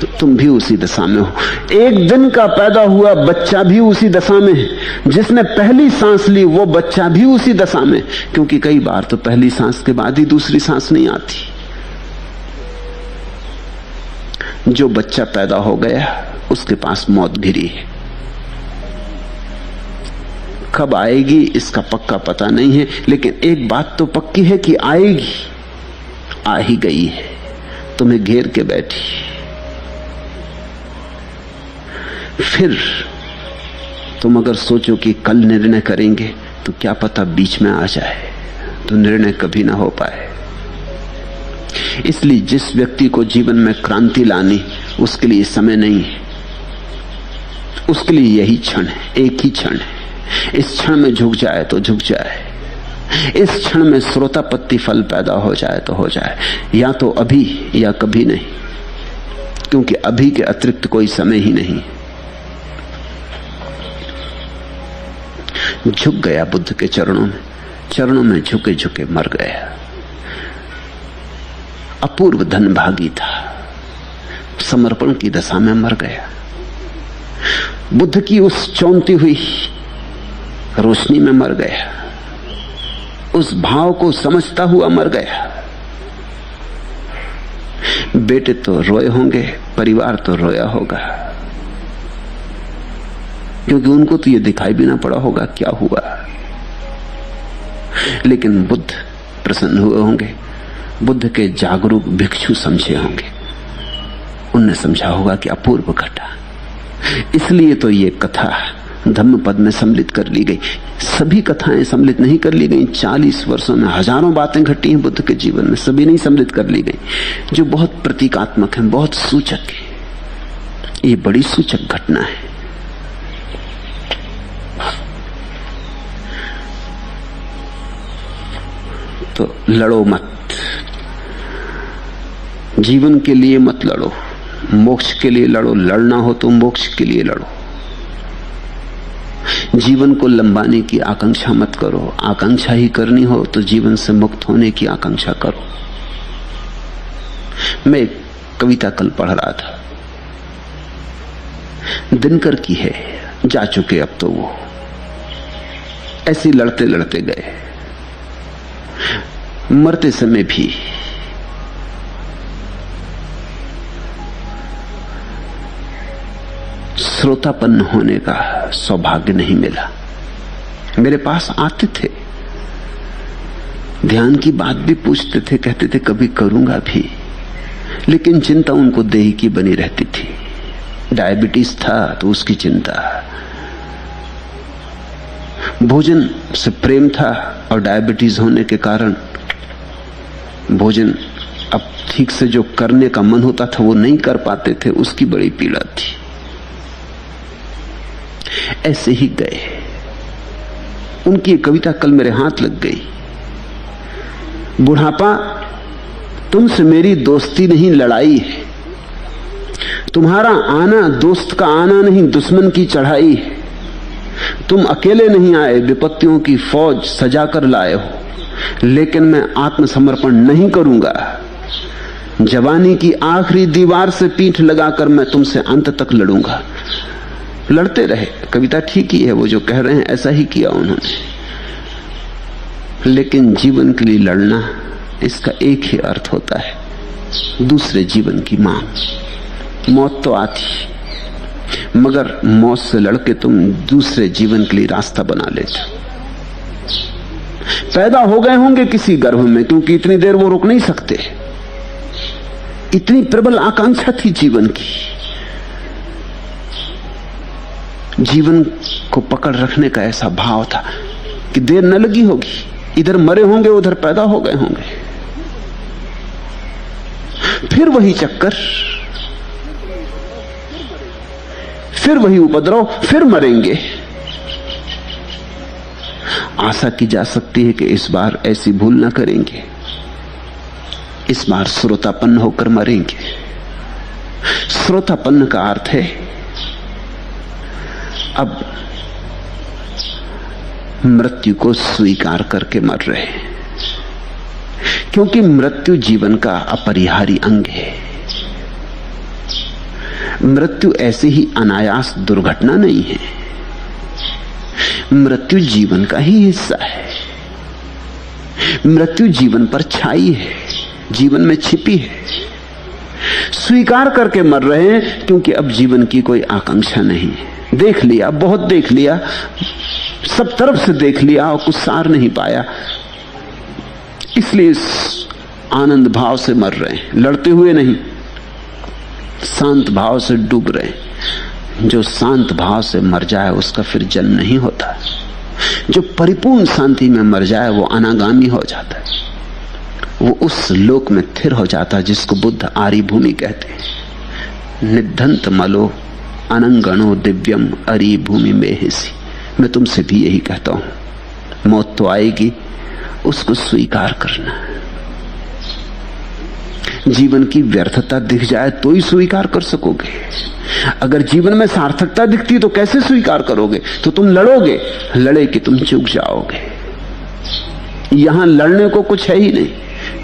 तो तुम भी उसी दशा में हो। एक दिन का पैदा हुआ बच्चा भी उसी दशा में है, जिसने पहली सांस ली वो बच्चा भी उसी दशा में, क्योंकि कई बार तो पहली सांस के बाद ही दूसरी सांस नहीं आती। जो बच्चा पैदा हो गया उसके पास मौत घिरी है। कब आएगी इसका पक्का पता नहीं है, लेकिन एक बात तो पक्की है कि आएगी, आ ही गई है, तुम्हें घेर के बैठी। फिर तुम अगर सोचो कि कल निर्णय करेंगे तो क्या पता बीच में आ जाए, तो निर्णय कभी ना हो पाए। इसलिए जिस व्यक्ति को जीवन में क्रांति लानी, उसके लिए समय नहीं है, उसके लिए यही क्षण है, एक ही क्षण है। इस क्षण में झुक जाए तो झुक जाए, इस क्षण में श्रोतापत्ति फल पैदा हो जाए तो हो जाए, या तो अभी या कभी नहीं, क्योंकि अभी के अतिरिक्त कोई समय ही नहीं। झुक गया बुद्ध के चरणों में झुके झुके मर गया। अपूर्व धनभागी था, समर्पण की दशा में मर गया। बुद्ध की उस चौंती हुई रोशनी में मर गया, उस भाव को समझता हुआ मर गया। बेटे तो रोए होंगे, परिवार तो रोया होगा, क्योंकि उनको तो ये दिखाई भी ना पड़ा होगा क्या हुआ। लेकिन बुद्ध प्रसन्न हुए होंगे, बुद्ध के जागरूक भिक्षु समझे होंगे, उनने समझा होगा कि अपूर्व घटा। इसलिए तो ये कथा धम्मपद में सम्मिलित कर ली गई। सभी कथाएं सम्मिलित नहीं कर ली गई। 40 वर्षों में हजारों बातें घटी हैं बुद्ध के जीवन में, सभी नहीं सम्मिलित कर ली गई, जो बहुत प्रतीकात्मक है, बहुत सूचक है। ये बड़ी सूचक घटना है। तो लड़ो मत, जीवन के लिए मत लड़ो, मोक्ष के लिए लड़ो। लड़ना हो तो मोक्ष के लिए लड़ो। जीवन को लंबाने की आकांक्षा मत करो, आकांक्षा ही करनी हो तो जीवन से मुक्त होने की आकांक्षा करो। मैं एक कविता कल पढ़ रहा था, दिनकर की है, जा चुके अब तो वो। ऐसे लड़ते लड़ते गए, मरते समय भी श्रोतापन्न होने का सौभाग्य नहीं मिला। मेरे पास आते थे, ध्यान की बात भी पूछते थे, कहते थे कभी करूंगा भी, लेकिन चिंता उनको देह की बनी रहती थी। डायबिटीज था तो उसकी चिंता, भोजन से प्रेम था और डायबिटीज होने के कारण भोजन अब ठीक से जो करने का मन होता था वो नहीं कर पाते थे, उसकी बड़ी पीड़ा थी। ऐसे ही गए। उनकी कविता कल मेरे हाथ लग गई। बुढ़ापा तुमसे मेरी दोस्ती नहीं लड़ाई है, तुम्हारा आना दोस्त का आना नहीं दुश्मन की चढ़ाई है। तुम अकेले नहीं आए, विपत्तियों की फौज सजाकर लाए हो, लेकिन मैं आत्मसमर्पण नहीं करूंगा। जवानी की आखिरी दीवार से पीठ लगाकर मैं तुमसे अंत तक लड़ूंगा। लड़ते रहे। कविता ठीक ही है, वो जो कह रहे हैं ऐसा ही किया उन्होंने। लेकिन जीवन के लिए लड़ना, इसका एक ही अर्थ होता है, दूसरे जीवन की मांग। मौत तो आती, मगर मौत से लड़के तुम दूसरे जीवन के लिए रास्ता बना लेते। पैदा हो गए होंगे किसी गर्भ में, क्योंकि इतनी देर वो रुक नहीं सकते। इतनी प्रबल आकांक्षा थी जीवन की, जीवन को पकड़ रखने का ऐसा भाव था कि देर न लगी होगी। इधर मरे होंगे, उधर पैदा हो गए होंगे। फिर वही चक्कर, फिर वही उपद्रव, फिर मरेंगे। आशा की जा सकती है कि इस बार ऐसी भूल ना करेंगे, इस बार श्रोतापन्न होकर मरेंगे। श्रोतापन्न का अर्थ है अब मृत्यु को स्वीकार करके मर रहे हैं, क्योंकि मृत्यु जीवन का अपरिहार्य अंग है। मृत्यु ऐसे ही अनायास दुर्घटना नहीं है, मृत्यु जीवन का ही हिस्सा है। मृत्यु जीवन पर छाई है, जीवन में छिपी है। स्वीकार करके मर रहे हैं, क्योंकि अब जीवन की कोई आकांक्षा नहीं है। देख लिया, बहुत देख लिया, सब तरफ से देख लिया और कुछ सार नहीं पाया, इसलिए इस आनंद भाव से मर रहे हैं। लड़ते हुए नहीं, शांत भाव से डूब रहे हैं। जो शांत भाव से मर जाए उसका फिर जन्म नहीं होता। जो परिपूर्ण शांति में मर जाए वो अनागामी हो जाता है, वो उस लोक में स्थिर हो जाता है जिसको बुद्ध आरी भूमि कहते हैं। निधंत मलो अनंगणो दिव्यम अरी भूमि में हिसी। मैं तुमसे भी यही कहता हूं, मौत तो आएगी, उसको स्वीकार करना। जीवन की व्यर्थता दिख जाए तो ही स्वीकार कर सकोगे। अगर जीवन में सार्थकता दिखती तो कैसे स्वीकार करोगे? तो तुम लड़ोगे, लड़े कि तुम चूक जाओगे। यहां लड़ने को कुछ है ही नहीं,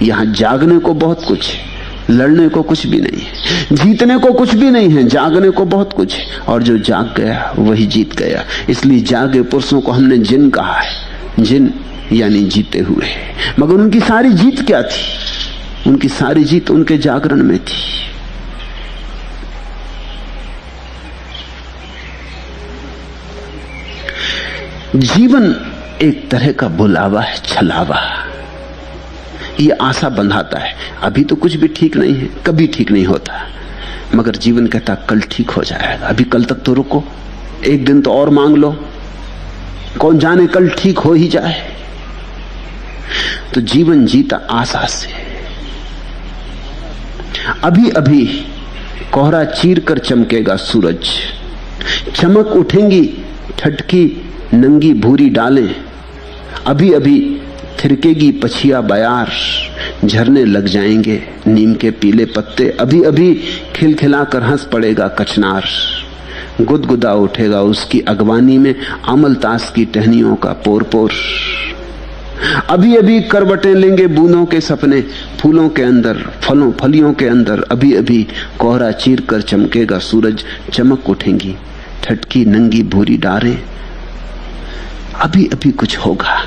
यहां जागने को बहुत कुछ है, लड़ने को कुछ भी नहीं है, जीतने को कुछ भी नहीं है, जागने को बहुत कुछ है। और जो जाग गया वही जीत गया। इसलिए जागे पुरुषों को हमने जिन कहा है, जिन यानी जीते हुए। मगर उनकी सारी जीत क्या थी? उनकी सारी जीत उनके जागरण में थी। जीवन एक तरह का बुलावा है, छलावा। ये आशा बंधाता है, अभी तो कुछ भी ठीक नहीं है, कभी ठीक नहीं होता, मगर जीवन कहता कल ठीक हो जाएगा। अभी कल तक तो रुको, एक दिन तो और मांग लो, कौन जाने कल ठीक हो ही जाए। तो जीवन जीता आशा से। अभी अभी कोहरा चीर कर चमकेगा सूरज, चमक उठेंगी ठटकी नंगी भूरी डालें। अभी अभी थिरकेगी पछिया बयार, झरने लग जाएंगे नीम के पीले पत्ते। अभी अभी खिलखिलाकर हंस पड़ेगा कचनार, गुदगुदा उठेगा उसकी अगवानी में अमलतास की टहनियों का पोर पोर। अभी अभी करवटें लेंगे बूंदों के सपने, फूलों के अंदर, फलों फलियों के अंदर। अभी अभी कोहरा चीर कर चमकेगा सूरज, चमक उठेंगी ठटकी नंगी भूरी डारें। अभी अभी कुछ होगा,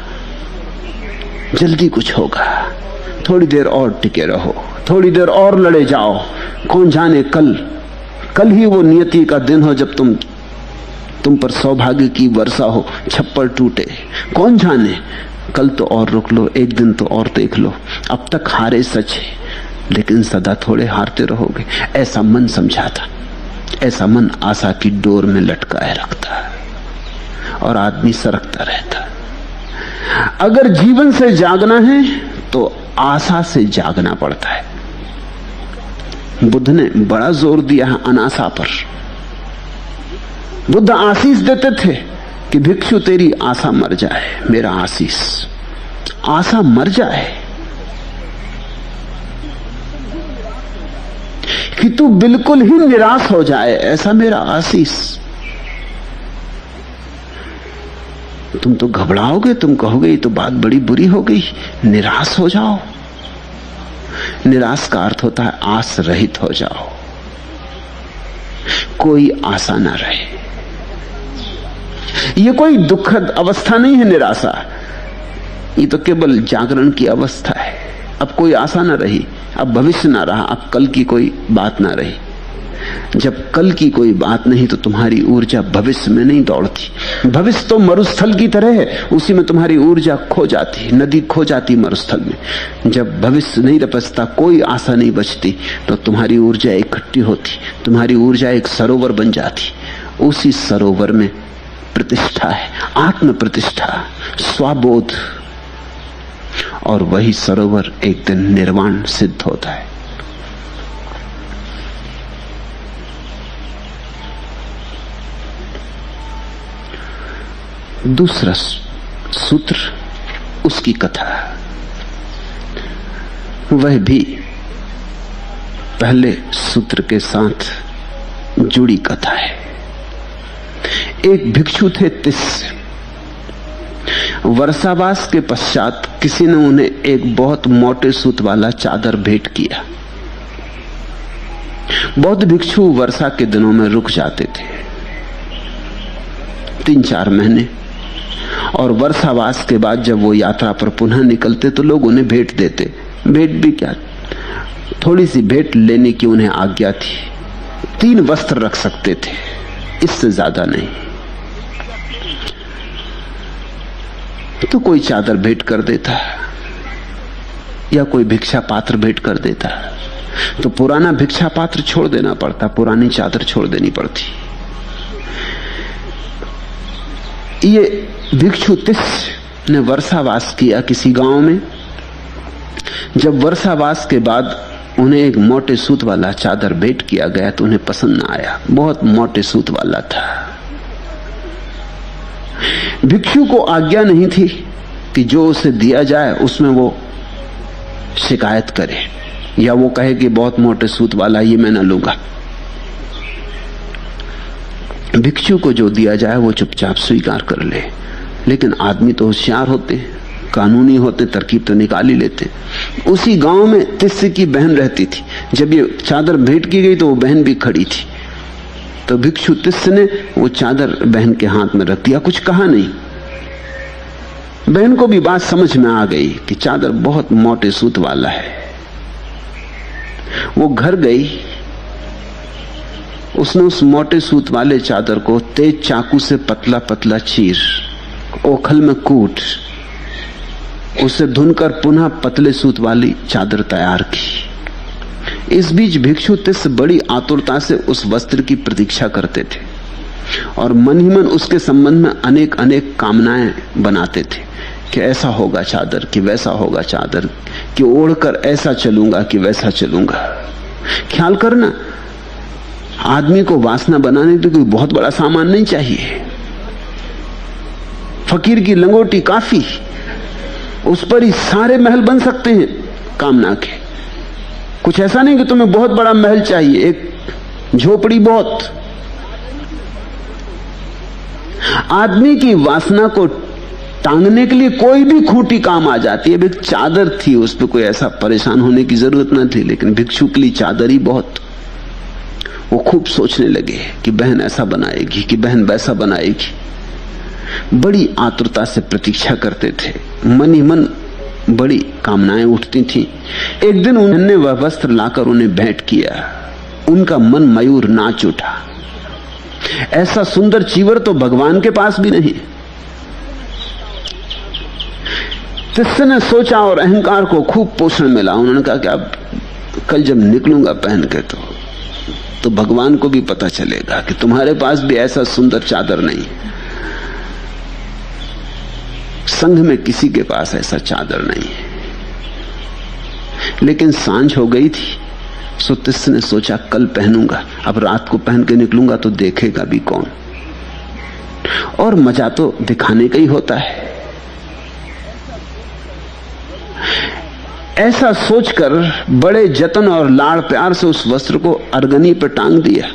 जल्दी कुछ होगा। थोड़ी देर और टिके रहो, थोड़ी देर और लड़े जाओ। कौन जाने कल ही वो नियति का दिन हो जब तुम पर सौभाग्य की वर्षा हो, छप्पर टूटे। कौन जाने, कल तो और रुक लो, एक दिन तो और देख लो। अब तक हारे सच है, लेकिन सदा थोड़े हारते रहोगे। ऐसा मन समझाता, ऐसा मन आशा की डोर में लटकाए रखता है और आदमी सरकता रहता। अगर जीवन से जागना है तो आशा से जागना पड़ता है। बुद्ध ने बड़ा जोर दिया है अनाशा पर। बुद्ध आशीष देते थे कि भिक्षु तेरी आशा मर जाए, मेरा आशीष, आशा मर जाए, कि तू बिल्कुल ही निराश हो जाए, ऐसा मेरा आशीष। तुम तो घबराओगे, तुम कहोगे ये तो बात बड़ी बुरी हो गई, निराश हो जाओ। निराश का अर्थ होता है आस रहित हो जाओ, कोई आशा ना रहे। यह कोई दुखद अवस्था नहीं है निराशा, ये तो केवल जागरण की अवस्था है। अब कोई आशा ना रही, अब भविष्य ना रहा, अब कल की कोई बात ना रही। जब कल की कोई बात नहीं तो तुम्हारी ऊर्जा भविष्य में नहीं दौड़ती। भविष्य तो मरुस्थल की तरह है, उसी में तुम्हारी ऊर्जा खो जाती, नदी खो जाती मरुस्थल में। जब भविष्य नहीं रपसता, कोई आशा नहीं बचती, तो तुम्हारी ऊर्जा इकट्ठी होती, तुम्हारी ऊर्जा एक सरोवर बन जाती। उसी सरोवर में प्रतिष्ठा है, आत्म प्रतिष्ठा, स्वाबोध, और वही सरोवर एक दिन निर्वाण सिद्ध होता है। दूसरा सूत्र, उसकी कथा, वह भी पहले सूत्र के साथ जुड़ी कथा है। एक भिक्षु थे तिस्य। वर्षावास के पश्चात किसी ने उन्हें एक बहुत मोटे सूत वाला चादर भेंट किया। बौद्ध भिक्षु वर्षा के दिनों में रुक जाते थे 3-4 महीने, और वर्षावास के बाद जब वो यात्रा पर पुनः निकलते तो लोग उन्हें भेंट देते। भेंट भी क्या, थोड़ी सी भेंट लेने की उन्हें आज्ञा थी। 3 वस्त्र रख सकते थे, इससे ज्यादा नहीं। तो कोई चादर भेंट कर देता या कोई भिक्षा पात्र भेंट कर देता, तो पुराना भिक्षा पात्र छोड़ देना पड़ता, पुरानी चादर छोड़ देनी पड़ती। ये भिक्षु तिस्य ने वर्षावास किया किसी गांव में। जब वर्षावास के बाद उन्हें एक मोटे सूत वाला चादर भेंट किया गया तो उन्हें पसंद न आया, बहुत मोटे सूत वाला था। भिक्षु को आज्ञा नहीं थी कि जो उसे दिया जाए उसमें वो शिकायत करे या वो कहे कि बहुत मोटे सूत वाला, ये मैं न लूंगा। भिक्षु को जो दिया जाए वो चुपचाप स्वीकार कर ले। लेकिन आदमी तो होशियार होते, कानूनी होते, तरकीब तो निकाल ही लेते। उसी गांव में तिस्य की बहन रहती थी। जब ये चादर भेंट की गई तो वो बहन भी खड़ी थी। तो भिक्षु तिस्य ने वो चादर बहन के हाथ में रख दिया, कुछ कहा नहीं। बहन को भी बात समझ में आ गई कि चादर बहुत मोटे सूत वाला है। वो घर गई, उसने उस मोटे सूत वाले चादर को तेज चाकू से पतला पतला चीर, ओखल में कूट, उसे धुनकर पुनः पतले सूत वाली चादर तैयार की। इस बीच भिक्षु तिस्य बड़ी आतुरता से उस वस्त्र की प्रतीक्षा करते थे और मन ही मन उसके संबंध में अनेक अनेक कामनाएं बनाते थे कि ऐसा होगा चादर, कि वैसा होगा चादर, कि ओढ़कर ऐसा चलूंगा, कि वैसा चलूंगा। ख्याल करना, आदमी को वासना बनाने के लिए कोई बहुत बड़ा सामान नहीं चाहिए। फकीर की लंगोटी काफी, उस पर ही सारे महल बन सकते हैं कामना के। कुछ ऐसा नहीं कि तुम्हें बहुत बड़ा महल चाहिए, एक झोपड़ी बहुत। आदमी की वासना को टांगने के लिए कोई भी खूंटी काम आ जाती है। अब एक चादर थी, उस पर कोई ऐसा परेशान होने की जरूरत न थी, लेकिन भिक्षु के लिए चादर ही बहुत। वो खूब सोचने लगे कि बहन ऐसा बनाएगी, कि बहन वैसा बनाएगी। बड़ी आतुरता से प्रतीक्षा करते थे, मन ही मन बड़ी कामनाएं उठती थी। एक दिन उन्होंने वह वस्त्र लाकर उन्हें भेंट किया। उनका मन मयूर नाच उठा। ऐसा सुंदर चीवर तो भगवान के पास भी नहीं। तिस्य ने सोचा और अहंकार को खूब पोषण मिला। उन्होंने कहा कि अब कल जब निकलूंगा पहन के तो भगवान को भी पता चलेगा कि तुम्हारे पास भी ऐसा सुंदर चादर नहीं। संघ में किसी के पास ऐसा चादर नहीं है। लेकिन सांझ हो गई थी, सो तिस्य ने सोचा कल पहनूंगा। अब रात को पहन के निकलूंगा तो देखेगा भी कौन, और मजा तो दिखाने का ही होता है। ऐसा सोचकर बड़े जतन और लाड़ प्यार से उस वस्त्र को अरगनी पर टांग दिया।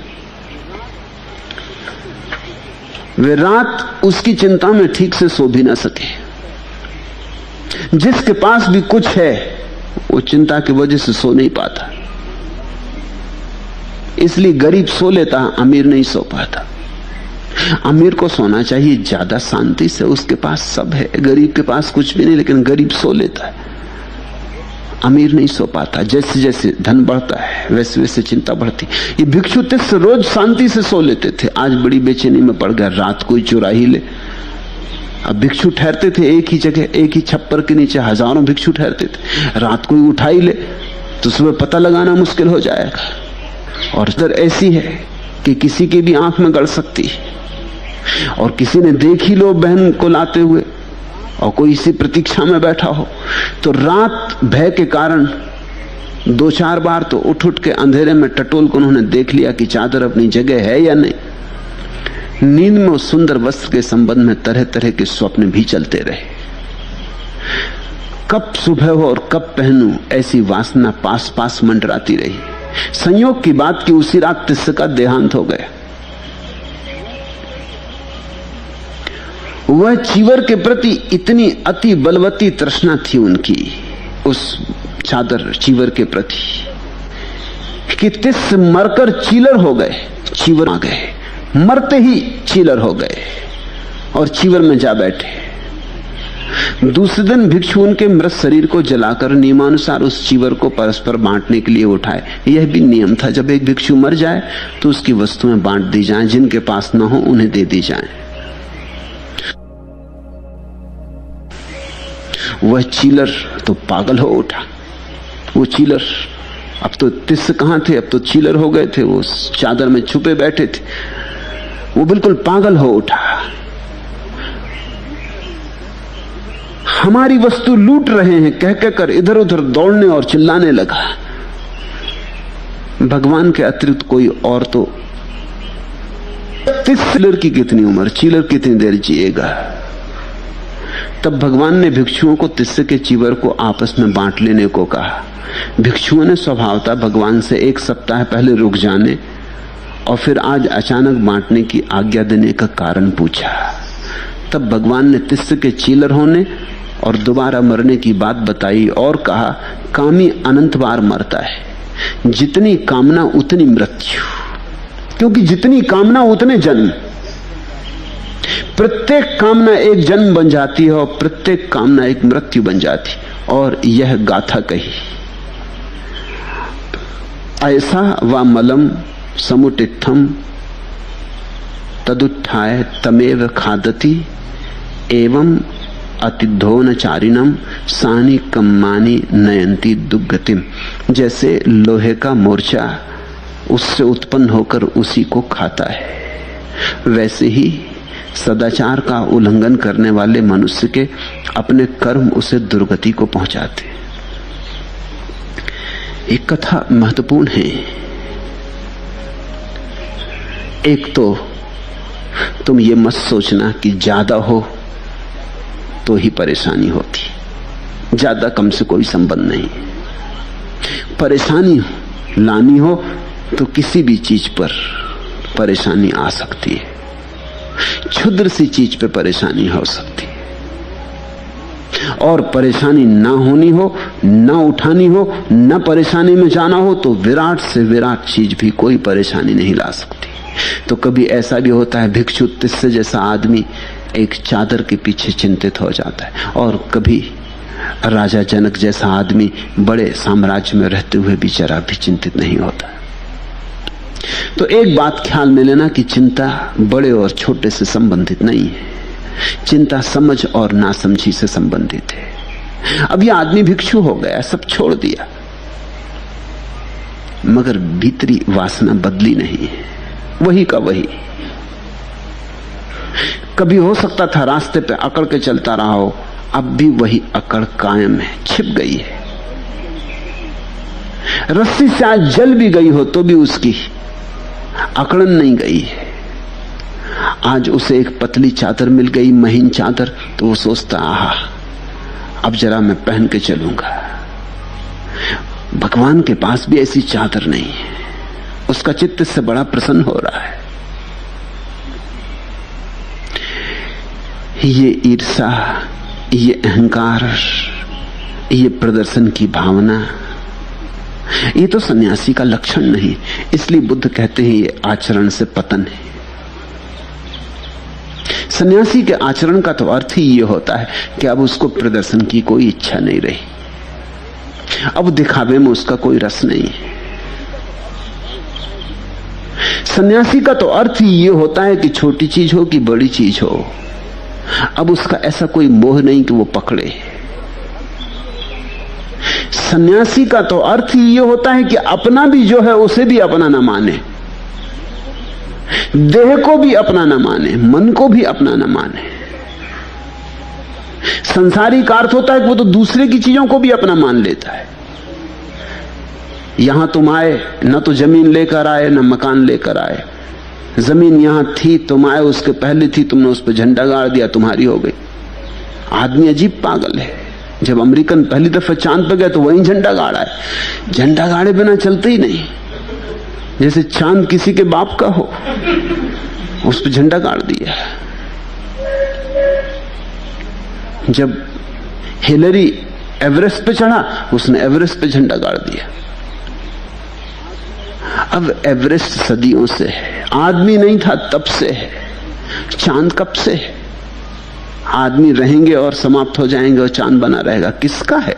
वे रात उसकी चिंता में ठीक से सो भी ना सके। जिसके पास भी कुछ है वो चिंता की वजह से सो नहीं पाता। इसलिए गरीब सो लेता, अमीर नहीं सो पाता। अमीर को सोना चाहिए ज्यादा शांति से, उसके पास सब है। गरीब के पास कुछ भी नहीं, लेकिन गरीब सो लेता है, अमीर नहीं सो पाता। जैसे जैसे धन बढ़ता है वैसे वैसे चिंता बढ़ती। ये भिक्षु तिस्स रोज शांति से सो लेते थे, आज बड़ी बेचैनी में पड़ गया, रात कोई चुरा ही ले। अब भिक्षु ठहरते थे एक ही जगह, एक ही छप्पर के नीचे हजारों भिक्षु ठहरते थे, रात कोई उठा ही ले तो सुबह पता लगाना मुश्किल हो जाएगा। और इधर ऐसी है कि किसी की भी आंख में गड़ सकती है, और किसी ने देख ही लो बहन को लाते हुए और कोई इसी प्रतीक्षा में बैठा हो, तो रात भय के कारण 2-4 बार तो उठ उठ के अंधेरे में टटोल को उन्होंने देख लिया कि चादर अपनी जगह है या नहीं। नींद में उस सुंदर वस्त्र के संबंध में तरह तरह के स्वप्न भी चलते रहे। कब सुबह हो और कब पहनूं, ऐसी वासना पास पास मंडराती रही। संयोग की बात कि उसी रात तिस्स का देहांत हो गया। वह चीवर के प्रति इतनी अति बलवती तृष्णा थी उनकी, उस चादर चीवर के प्रति, कि तिस्स मरकर चीलर हो गए, चीवर आ गए, मरते ही चीलर हो गए और चीवर में जा बैठे। दूसरे दिन भिक्षु उनके मृत शरीर को जलाकर नियमानुसार उस चीवर को परस्पर बांटने के लिए उठाए। यह भी नियम था, जब एक भिक्षु मर जाए तो उसकी वस्तुएं बांट दी जाएं, जिनके पास न हो उन्हें दे दी जाएं। वह चीलर तो पागल हो उठा। वो चीलर, अब तो तिस्स कहां थे, अब तो चीलर हो गए थे, वो चादर में छुपे बैठे थे। वो बिल्कुल पागल हो उठा। हमारी वस्तु लूट रहे हैं कह कहकर इधर उधर दौड़ने और चिल्लाने लगा। भगवान के अतिरिक्त कोई और तो, चीलर की कितनी उम्र, चीलर कितनी देर जिएगा। तब भगवान ने भिक्षुओं को तिस्स के चीवर को आपस में बांट लेने को कहा। भिक्षुओं ने स्वभावतः भगवान से 1 सप्ताह पहले रुक जाने और फिर आज अचानक बांटने की आज्ञा देने का कारण पूछा। तब भगवान ने तिस्स के चीलर होने और दोबारा मरने की बात बताई और कहा, कामी अनंत बार मरता है, जितनी कामना उतनी मृत्यु, क्योंकि जितनी कामना उतने जन्म। प्रत्येक कामना एक जन्म बन जाती है और प्रत्येक कामना एक मृत्यु बन जाती। और यह गाथा कही, ऐसा व मलम समुटित्थम तदुत्थाय तमेव खादति एवं अतिधोनचारिणम सानी कम्मानी नयंती दुर्गतिम। जैसे लोहे का मोर्चा उससे उत्पन्न होकर उसी को खाता है, वैसे ही सदाचार का उल्लंघन करने वाले मनुष्य के अपने कर्म उसे दुर्गति को पहुंचाते। एक कथा महत्वपूर्ण है। एक तो तुम ये मत सोचना कि ज्यादा हो तो ही परेशानी होती, ज्यादा कम से कोई संबंध नहीं। परेशानी लानी हो तो किसी भी चीज पर परेशानी आ सकती है, क्षुद्र सी चीज पे परेशानी हो सकती है। और परेशानी ना होनी हो, ना उठानी हो, ना परेशानी में जाना हो तो विराट से विराट चीज भी कोई परेशानी नहीं ला सकती। तो कभी ऐसा भी होता है भिक्षु तिस्स जैसा आदमी एक चादर के पीछे चिंतित हो जाता है, और कभी राजा जनक जैसा आदमी बड़े साम्राज्य में रहते हुए भी जरा भी चिंतित नहीं होता। तो एक बात ख्याल में लेना कि चिंता बड़े और छोटे से संबंधित नहीं है, चिंता समझ और नासमझी से संबंधित है। अब यह आदमी भिक्षु हो गया, सब छोड़ दिया, मगर भीतरी वासना बदली नहीं है, वही का वही। कभी हो सकता था रास्ते पे अकड़ के चलता रहा हो, अब भी वही अकड़ कायम है, छिप गई है। रस्सी से आज जल भी गई हो तो भी उसकी अकड़न नहीं गई है। आज उसे एक पतली चादर मिल गई, महीन चादर, तो वो सोचता, आहा अब जरा मैं पहन के चलूंगा। भगवान के पास भी ऐसी चादर नहीं है, उसका चित्त से बड़ा प्रसन्न हो रहा है। ये ईर्षा, ये अहंकार, ये प्रदर्शन की भावना, ये तो सन्यासी का लक्षण नहीं। इसलिए बुद्ध कहते हैं ये आचरण से पतन है। सन्यासी के आचरण का तो अर्थ ही ये होता है कि अब उसको प्रदर्शन की कोई इच्छा नहीं रही, अब दिखावे में उसका कोई रस नहीं है। सन्यासी का तो अर्थ ही ये होता है कि छोटी चीज हो कि बड़ी चीज हो, अब उसका ऐसा कोई मोह नहीं कि वो पकड़े। सन्यासी का तो अर्थ ही ये होता है कि अपना भी जो है उसे भी अपना न माने, देह को भी अपना न माने, मन को भी अपना न माने। संसारी का अर्थ होता है कि वो तो दूसरे की चीजों को भी अपना मान लेता है। यहां तुम आए, न तो जमीन लेकर आए न मकान लेकर आए। जमीन यहां थी, तुम आए उसके पहले थी, तुमने उस पर झंडा गाड़ दिया, तुम्हारी हो गई। आदमी अजीब पागल है। जब अमेरिकन पहली दफा चांद पे गए तो वहीं झंडा गाड़ा है। झंडा गाड़े बिना चलते ही नहीं, जैसे चांद किसी के बाप का हो, उस पर झंडा गाड़ दिया। जब हिलरी एवरेस्ट पे चढ़ा, उसने एवरेस्ट पे झंडा गाड़ दिया। अब एवरेस्ट सदियों से है, आदमी नहीं था तब से है। चांद कब से है? आदमी रहेंगे और समाप्त हो जाएंगे और चांद बना रहेगा, किसका है?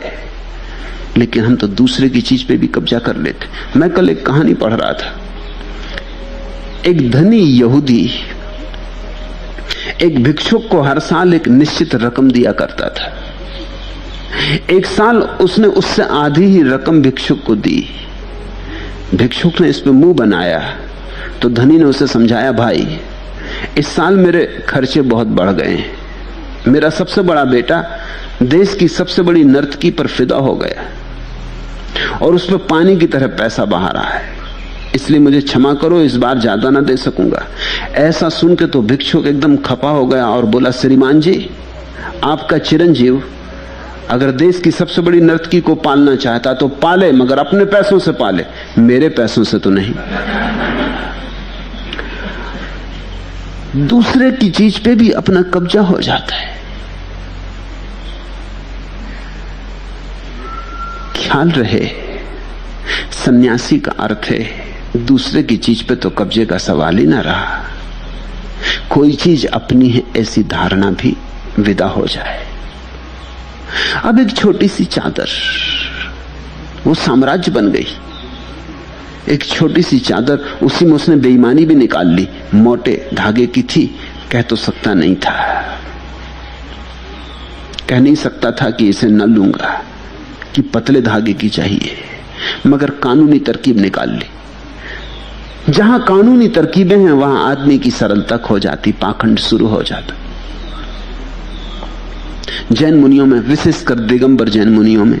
लेकिन हम तो दूसरे की चीज पे भी कब्जा कर लेते। मैं कल एक कहानी पढ़ रहा था। एक धनी यहूदी एक भिक्षुक को हर साल एक निश्चित रकम दिया करता था। एक साल उसने उससे आधी ही रकम भिक्षुक को दी। भिक्षुक ने इस पे मुंह बनाया तो धनी ने उसे समझाया, भाई इस साल मेरे खर्चे बहुत बढ़ गए हैं। मेरा सबसे बड़ा बेटा देश की सबसे बड़ी नर्तकी पर फिदा हो गया और उस पर पानी की तरह पैसा बहा रहा है, इसलिए मुझे क्षमा करो, इस बार ज्यादा ना दे सकूंगा। ऐसा सुन के तो भिक्षुक एकदम खपा हो गया और बोला, श्रीमान जी, आपका चिरंजीव अगर देश की सबसे बड़ी नर्तकी को पालना चाहता तो पाले, मगर अपने पैसों से पाले, मेरे पैसों से तो नहीं। दूसरे की चीज पे भी अपना कब्जा हो जाता है। ख्याल रहे, सन्यासी का अर्थ है दूसरे की चीज पे तो कब्जे का सवाल ही ना रहा। कोई चीज अपनी है ऐसी धारणा भी विदा हो जाए। अब एक छोटी सी चादर वो साम्राज्य बन गई। एक छोटी सी चादर, उसी में उसने बेईमानी भी निकाल ली। मोटे धागे की थी, कह तो सकता नहीं था, कह नहीं सकता था कि इसे न लूंगा, कि पतले धागे की चाहिए, मगर कानूनी तरकीब निकाल ली। जहां कानूनी तरकीबें हैं वहां आदमी की सरलता खो जाती, पाखंड शुरू हो जाता। जैन मुनियों में, विशेषकर दिगंबर जैन मुनियों में,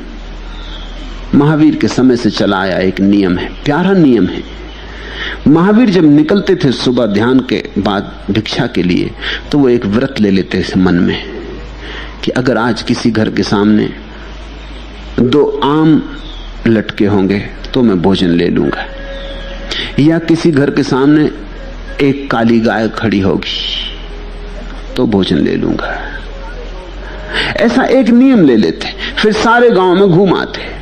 महावीर के समय से चला आया एक नियम है, प्यारा नियम है। महावीर जब निकलते थे सुबह ध्यान के बाद भिक्षा के लिए, तो वो एक व्रत ले लेते थे मन में कि अगर आज किसी घर के सामने 2 आम लटके होंगे तो मैं भोजन ले लूंगा, या किसी घर के सामने एक काली गाय खड़ी होगी तो भोजन ले लूंगा। ऐसा एक नियम ले लेते, फिर सारे गांव में घूम आते।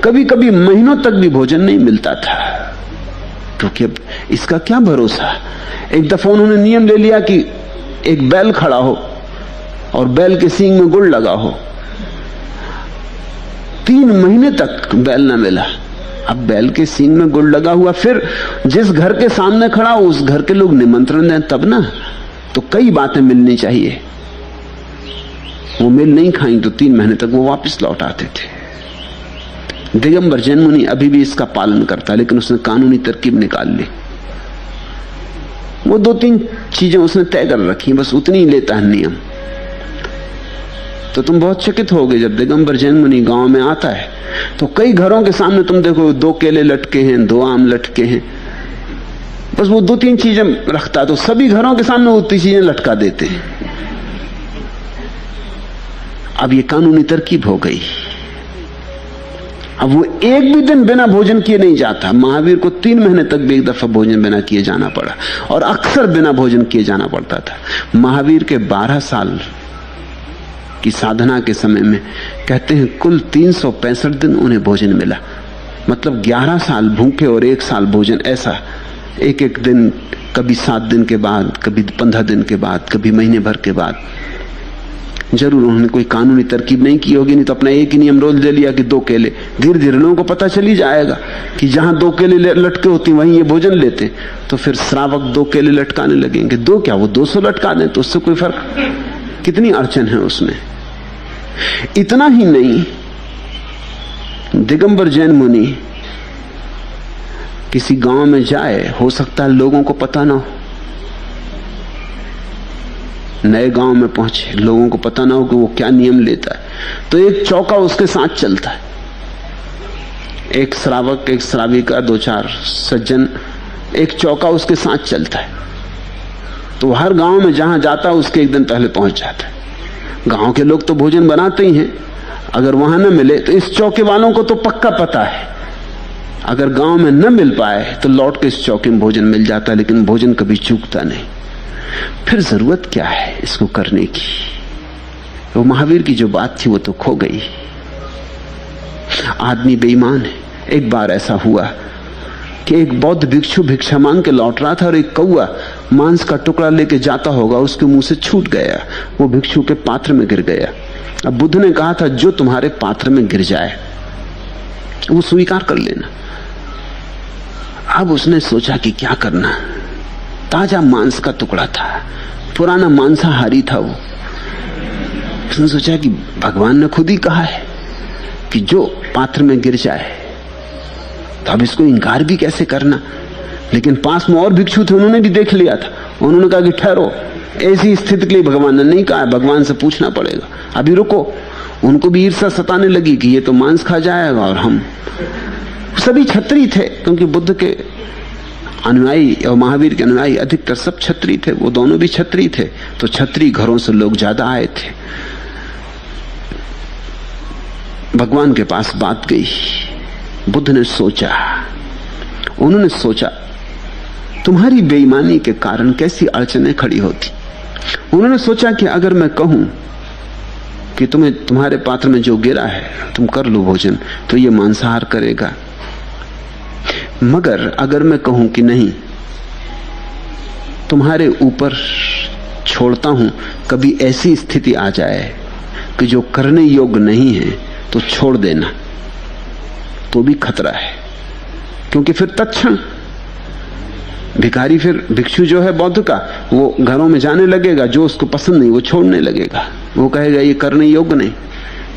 कभी कभी महीनों तक भी भोजन नहीं मिलता था, क्योंकि अब इसका क्या भरोसा। एक दफा उन्होंने नियम ले लिया कि एक बैल खड़ा हो और बैल के सींग में गुड़ लगा हो। 3 महीने तक बैल ना मिला। अब बैल के सींग में गुड़ लगा हुआ, फिर जिस घर के सामने खड़ा हो उस घर के लोग निमंत्रण दें तब ना, तो कई बातें मिलनी चाहिए। वो मिल नहीं खाई तो 3 महीने तक वो वापस लौट आते थे। दिगंबर जैन मुनि अभी भी इसका पालन करता, लेकिन उसने कानूनी तरकीब निकाल ली। वो 2-3 चीजें उसने तय कर रखी, बस उतनी ही लेता है नियम। तो तुम बहुत चकित होगे, जब दिगंबर जैन मुनि गांव में आता है तो कई घरों के सामने तुम देखो 2 केले लटके हैं, 2 आम लटके हैं। बस वो 2-3 चीजें रखता, तो सभी घरों के सामने वो 3 चीजें लटका देते हैं। अब ये कानूनी तरकीब हो गई। अब वो एक भी दिन बिना भोजन किए नहीं जाता। महावीर को 3 महीने तक भी एक दफा भोजन बिना किए जाना पड़ा, और अक्सर बिना भोजन किए जाना पड़ता था। महावीर के 12 साल की साधना के समय में कहते हैं कुल 365 दिन उन्हें भोजन मिला। मतलब 11 साल भूखे और 1 साल भोजन, ऐसा एक एक दिन, कभी 7 दिन के बाद, कभी 15 दिन के बाद, कभी महीने भर के बाद। जरूर उन्होंने कोई कानूनी तरकीब नहीं की होगी, नहीं तो अपना एक ही नियम रोज ले लिया कि 2 केले। धीरे धीरे लोगों को पता चली जाएगा कि जहां 2 केले लटके होती वहीं ये भोजन लेते, तो फिर श्रावक 2 केले लटकाने लगेंगे। 2 क्या, वो 200 लटका दें तो उससे कोई फर्क, कितनी अड़चन है उसमें। इतना ही नहीं, दिगंबर जैन मुनि किसी गांव में जाए, हो सकता है लोगों को पता ना हो, नए गांव में पहुंचे, लोगों को पता ना हो कि वो क्या नियम लेता है, तो एक चौका उसके साथ चलता है। एक श्रावक, एक श्राविका, 2-4 सज्जन, एक चौका उसके साथ चलता है। तो हर गांव में जहां जाता है उसके एक दिन पहले पहुंच जाता है। गांव के लोग तो भोजन बनाते ही हैं, अगर वहां न मिले तो इस चौके वालों को तो पक्का पता है, अगर गांव में न मिल पाए तो लौट के इस चौके में भोजन मिल जाता है, लेकिन भोजन कभी चूकता नहीं। फिर जरूरत क्या है इसको करने की? वो महावीर की जो बात थी वो तो खो गई। आदमी बेईमान है। एक बार ऐसा हुआ कि एक बौद्ध भिक्षु भिक्षा मांग के लौट रहा था और एक कौआ मांस का टुकड़ा लेके जाता होगा, उसके मुंह से छूट गया, वो भिक्षु के पात्र में गिर गया। अब बुद्ध ने कहा था जो तुम्हारे पात्र में गिर जाए वो स्वीकार कर लेना। अब उसने सोचा कि क्या करना, ताजा मांस का टुकड़ा था, पुराना मांसाहारी था वो। उसने सोचा कि भगवान ने खुद ही कहा है कि जो पात्र में गिर जाए, तो अब इसको इनकार भी कैसे करना। लेकिन पास में और भिक्षु थे, उन्होंने भी देख लिया था। उन्होंने कहा कि ठहरो, ऐसी स्थिति के लिए भगवान ने नहीं कहा, भगवान से पूछना पड़ेगा, अभी रुको। उनको भी ईर्ष्या सताने लगी कि ये तो मांस खा जाएगा और हम सभी छत्री थे, क्योंकि बुद्ध के अनुयायी और महावीर के अनुयायी अधिकतर सब छत्री थे, वो दोनों भी छत्री थे, तो छत्री घरों से लोग ज्यादा आए थे। भगवान के पास बात गई। बुद्ध ने सोचा, उन्होंने सोचा तुम्हारी बेईमानी के कारण कैसी अड़चनें खड़ी होती। उन्होंने सोचा कि अगर मैं कहूं कि तुम्हें तुम्हारे पात्र में जो गिरा है तुम कर लो भोजन, तो ये मांसाहार करेगा। मगर अगर मैं कहूं कि नहीं, तुम्हारे ऊपर छोड़ता हूं, कभी ऐसी स्थिति आ जाए कि जो करने योग्य नहीं है तो छोड़ देना, तो भी खतरा है। क्योंकि फिर तत्क्षण भिखारी, फिर भिक्षु जो है बौद्ध का, वो घरों में जाने लगेगा, जो उसको पसंद नहीं वो छोड़ने लगेगा। वो कहेगा ये करने योग्य नहीं।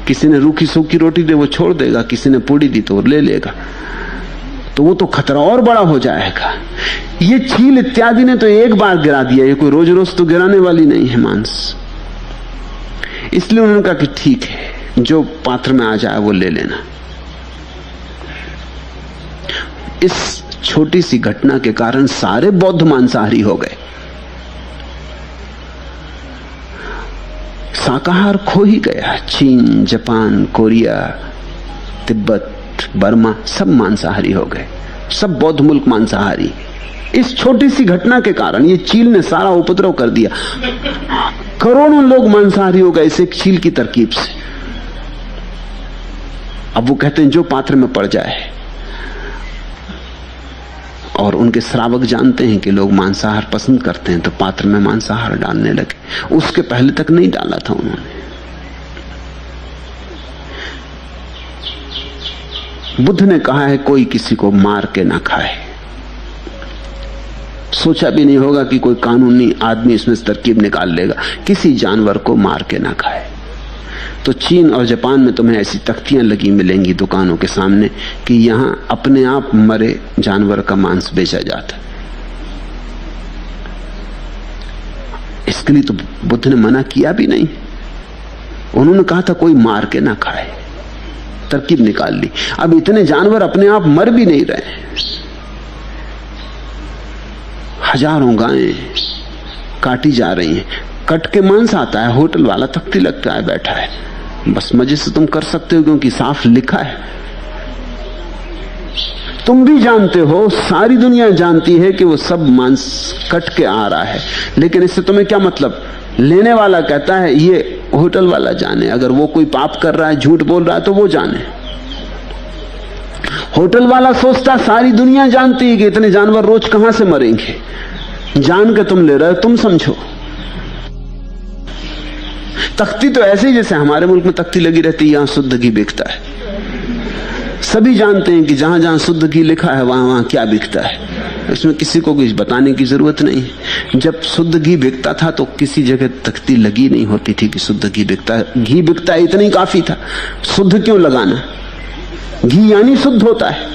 किसी ने रूखी सूखी रोटी दे वो छोड़ देगा, किसी ने पूड़ी दी तो वो ले लेगा, तो वो तो खतरा और बड़ा हो जाएगा। ये चील इत्यादि ने तो एक बार गिरा दिया, ये कोई रोज रोज तो गिराने वाली नहीं है मांस। इसलिए उन्होंने कहा कि ठीक है, जो पात्र में आ जाए वो ले लेना। इस छोटी सी घटना के कारण सारे बौद्ध मांसाहारी हो गए। शाकाहार खो ही गया। चीन, जापान, कोरिया, तिब्बत, बर्मा सब मांसाहारी हो गए, सब बौद्ध मुल्क मांसाहारी। इस छोटी सी घटना के कारण ये चील ने सारा उपद्रव कर दिया। करोड़ों लोग मांसाहारी हो गए इस एक चील की तरकीब से। अब वो कहते हैं जो पात्र में पड़ जाए, और उनके श्रावक जानते हैं कि लोग मांसाहार पसंद करते हैं, तो पात्र में मांसाहार डालने लगे। उसके पहले तक नहीं डाला था उन्होंने। बुद्ध ने कहा है कोई किसी को मार के ना खाए। सोचा भी नहीं होगा कि कोई कानूनी आदमी इसमें से तरकीब निकाल लेगा, किसी जानवर को मार के ना खाए। तो चीन और जापान में तुम्हें ऐसी तख्तियां लगी मिलेंगी दुकानों के सामने कि यहां अपने आप मरे जानवर का मांस बेचा जाता है। इसके लिए तो बुद्ध ने मना किया भी नहीं। उन्होंने कहा था कोई मार के ना खाए, तरकीब निकाल ली। अब इतने जानवर अपने आप मर भी नहीं रहे, हजारों गायें काटी जा रही हैं, कट के मांस आता है, होटल वाला तख्ती लगता है, बैठा है, बस मजे से तुम कर सकते हो क्योंकि साफ लिखा है। तुम भी जानते हो, सारी दुनिया जानती है कि वो सब मांस कट के आ रहा है, लेकिन इससे तुम्हें क्या मतलब? लेने वाला कहता है ये होटल वाला जाने। अगर वो कोई पाप कर रहा है, झूठ बोल रहा है, तो वो जाने। होटल वाला सोचता सारी दुनिया जानती है कि इतने जानवर रोज कहां से मरेंगे, जान के तुम ले रहे हो, तुम समझो। तख्ती तो ऐसे ही जैसे हमारे मुल्क में तख्ती लगी रहती है, यहां शुद्ध घी बिकता है। सभी जानते हैं कि जहां जहां शुद्ध घी लिखा है वहां वहां क्या बिकता है। इसमें किसी को कुछ बताने की जरूरत नहीं है। जब शुद्ध घी बिकता था तो किसी जगह तख्ती लगी नहीं होती थी कि शुद्ध घी बिकता है। घी बिकता है इतना ही काफी था, शुद्ध क्यों लगाना? घी यानी शुद्ध होता है।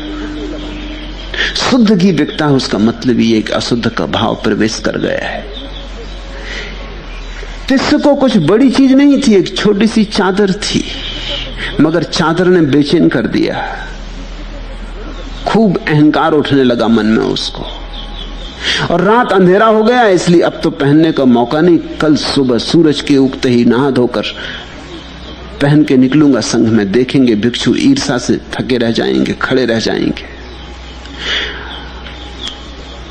शुद्ध घी बिकता है, उसका मतलब ये कि अशुद्ध का भाव प्रवेश कर गया है। तिस्स को कुछ बड़ी चीज नहीं थी, एक छोटी सी चादर थी, मगर चादर ने बेचैन कर दिया। खूब अहंकार उठने लगा मन में उसको, और रात अंधेरा हो गया, इसलिए अब तो पहनने का मौका नहीं। कल सुबह सूरज के उगते ही नहा धोकर पहन के निकलूंगा संघ में। देखेंगे भिक्षु ईर्षा से थके रह जाएंगे, खड़े रह जाएंगे।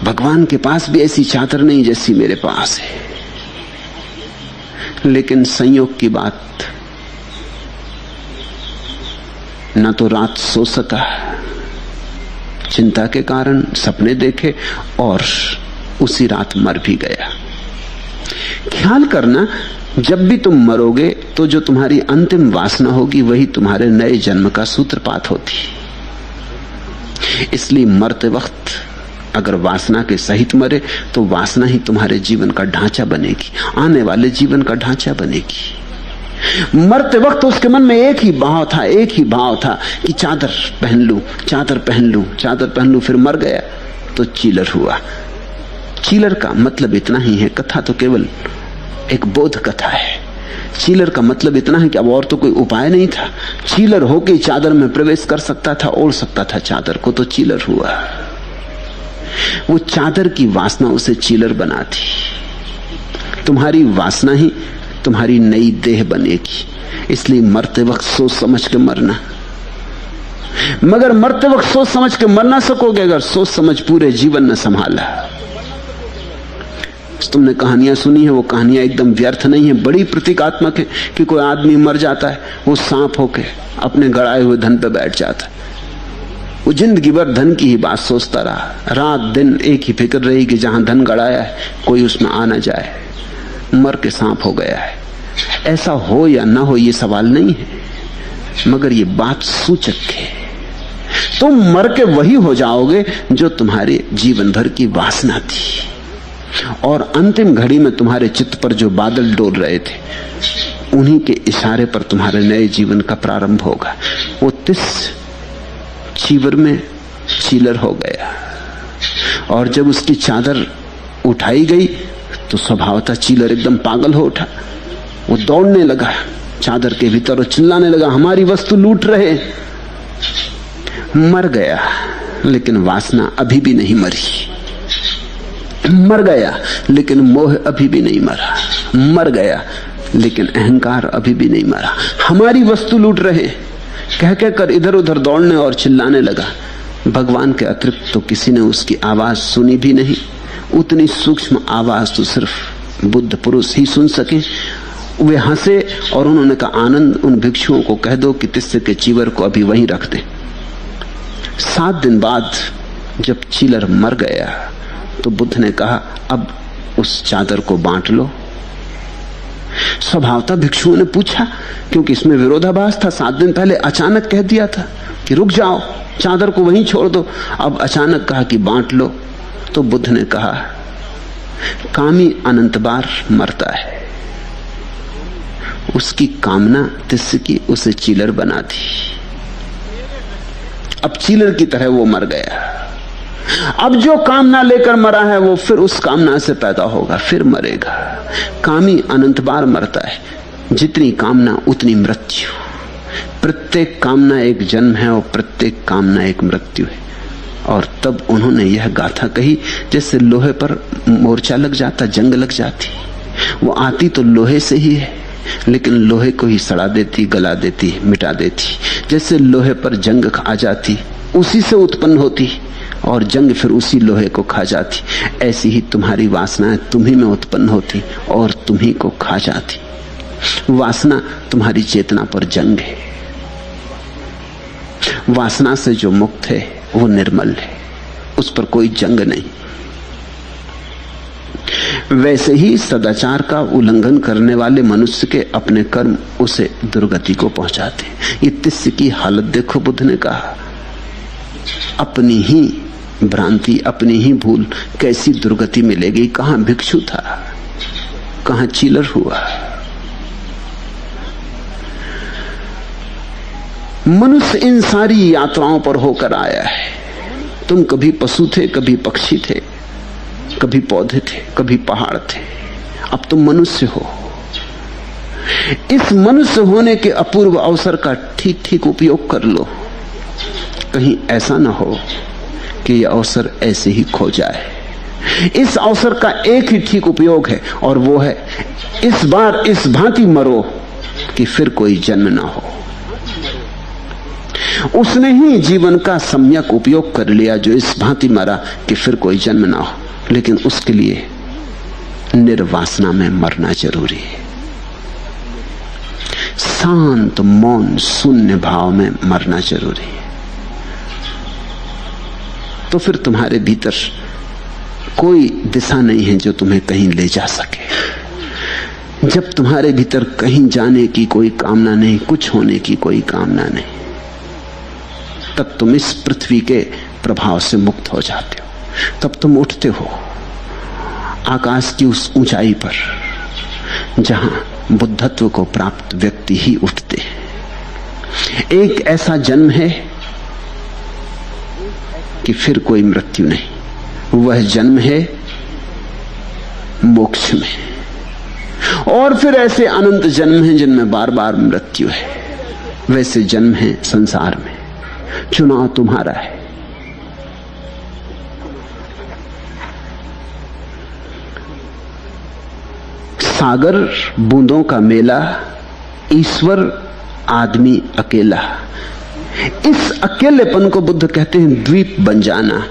भगवान के पास भी ऐसी चादर नहीं जैसी मेरे पास है। लेकिन संयोग की बात, न तो रात सो सका, चिंता के कारण सपने देखे, और उसी रात मर भी गया। ख्याल करना, जब भी तुम मरोगे तो जो तुम्हारी अंतिम वासना होगी वही तुम्हारे नए जन्म का सूत्रपात होती। इसलिए मरते वक्त अगर वासना के सहित मरे तो वासना ही तुम्हारे जीवन का ढांचा बनेगी, आने वाले जीवन का ढांचा बनेगी। मरते वक्त उसके मन में एक ही भाव था कि चादर पहन लूं, चादर पहन लूं, चादर पहन लूं। फिर मर गया तो चीलर हुआ। चीलर का मतलब इतना ही है, कथा तो केवल एक बोध कथा है। चीलर का मतलब इतना है कि अब और तो कोई उपाय नहीं था। चीलर होके चादर में प्रवेश कर सकता था, ओढ़ सकता था चादर को, तो चीलर हुआ। वो चादर की वासना उसे चीलर बनाती। तुम्हारी वासना ही तुम्हारी नई देह बनेगी। इसलिए मरते वक्त सोच समझ के मरना। मगर मरते वक्त सोच समझ के मर ना सकोगे अगर सोच समझ पूरे जीवन न संभाला। तुमने कहानियां सुनी है, वो कहानियां एकदम व्यर्थ नहीं है, बड़ी प्रतीकात्मक है। कि कोई आदमी मर जाता है, वो सांप होके अपने गड़ाए हुए धन पे बैठ जाता है। वो जिंदगी भर धन की ही बात सोचता रहा, रात दिन एक ही फिक्र रही कि जहां धन गड़ाया है कोई उसमें आ ना जाए। मर के सांप हो गया है। ऐसा हो या ना हो ये सवाल नहीं है, मगर ये बात सूचक है। तुम मर के वही हो जाओगे जो तुम्हारे जीवन भर की वासना थी, और अंतिम घड़ी में तुम्हारे चित्त पर जो बादल डोल रहे थे उन्हीं के इशारे पर तुम्हारे नए जीवन का प्रारंभ होगा। वो तिस चीवर में चीलर हो गया, और जब उसकी चादर उठाई गई तो स्वभावतः चीलर एकदम पागल हो उठा। वो दौड़ने लगा चादर के भीतर और चिल्लाने लगा, हमारी वस्तु लूट रहे। मर गया, लेकिन वासना अभी भी नहीं मरी। मर गया, लेकिन मोह अभी भी नहीं मरा। मर गया, लेकिन अहंकार अभी भी नहीं मरा। हमारी वस्तु लूट रहे कह कर इधर उधर दौड़ने और चिल्लाने लगा। भगवान के अतिरिक्त तो किसी ने उसकी आवाज सुनी भी नहीं। उतनी सूक्ष्म आवाज तो सिर्फ बुद्ध पुरुष ही सुन सके। वे हंसे और उन्होंने कहा, आनंद उन भिक्षुओं को कह दो कि तिस्से के चीवर को अभी वहीं रख दे। 7 दिन बाद जब चीलर मर गया तो बुद्ध ने कहा, अब उस चादर को बांट लो। स्वभावतः भिक्षुओं ने पूछा, क्योंकि इसमें विरोधाभास था। 7 दिन पहले अचानक कह दिया था कि रुक जाओ, चादर को वहीं छोड़ दो। अब अचानक कहा कि बांट लो। तो बुद्ध ने कहा, कामी अनंत बार मरता है, उसकी कामना तिस्स की उसे चीलर बना दी। अब चीलर की तरह वो मर गया। अब जो कामना लेकर मरा है वो फिर उस कामना से पैदा होगा, फिर मरेगा। कामी अनंत बार मरता है, जितनी कामना उतनी मृत्यु। प्रत्येक कामना एक जन्म है और प्रत्येक कामना एक मृत्यु है। और तब उन्होंने यह गाथा कही जैसे लोहे पर मोर्चा लग जाता, जंग लग जाती। वो आती तो लोहे से ही है, लेकिन लोहे को ही सड़ा देती, गला देती, मिटा देती। जैसे लोहे पर जंग आ जाती, उसी से उत्पन्न होती, और जंग फिर उसी लोहे को खा जाती। ऐसी ही तुम्हारी वासनाएं तुम्ही में उत्पन्न होती और तुम्ही को खा जाती। वासना तुम्हारी चेतना पर जंग है। वासना से जो मुक्त है वो निर्मल है, उस पर कोई जंग नहीं। वैसे ही सदाचार का उल्लंघन करने वाले मनुष्य के अपने कर्म उसे दुर्गति को पहुंचाते। ये तिस्य की हालत देखो, बुद्ध ने कहा अपनी ही भ्रांति, अपनी ही भूल कैसी दुर्गति मिलेगी। कहां भिक्षु था, कहां चीलर हुआ। मनुष्य इन सारी यात्राओं पर होकर आया है। तुम कभी पशु थे, कभी पक्षी थे, कभी पौधे थे, कभी पहाड़ थे, अब तुम मनुष्य हो। इस मनुष्य होने के अपूर्व अवसर का ठीक ठीक उपयोग कर लो। कहीं ऐसा ना हो कि यह अवसर ऐसे ही खो जाए। इस अवसर का एक ही ठीक उपयोग है, और वो है इस बार इस भांति मरो कि फिर कोई जन्म ना हो। उसने ही जीवन का सम्यक उपयोग कर लिया जो इस भांति मरा कि फिर कोई जन्म ना हो। लेकिन उसके लिए निर्वासना में मरना जरूरी है, शांत मौन शून्य भाव में मरना जरूरी है। तो फिर तुम्हारे भीतर कोई दिशा नहीं है जो तुम्हें कहीं ले जा सके। जब तुम्हारे भीतर कहीं जाने की कोई कामना नहीं, कुछ होने की कोई कामना नहीं, तब तुम इस पृथ्वी के प्रभाव से मुक्त हो जाते हो। तब तुम उठते हो आकाश की उस ऊंचाई पर जहां बुद्धत्व को प्राप्त व्यक्ति ही उठते हैं। एक ऐसा जन्म है कि फिर कोई मृत्यु नहीं। वह जन्म है मोक्ष में, और फिर ऐसे अनंत जन्म हैं जिनमें बार बार मृत्यु है। वैसे जन्म है संसार में। चुनाव तुम्हारा है। सागर बूंदों का मेला, ईश्वर आदमी अकेला। इस अकेलेपन को बुद्ध कहते हैं द्वीप बन जाना।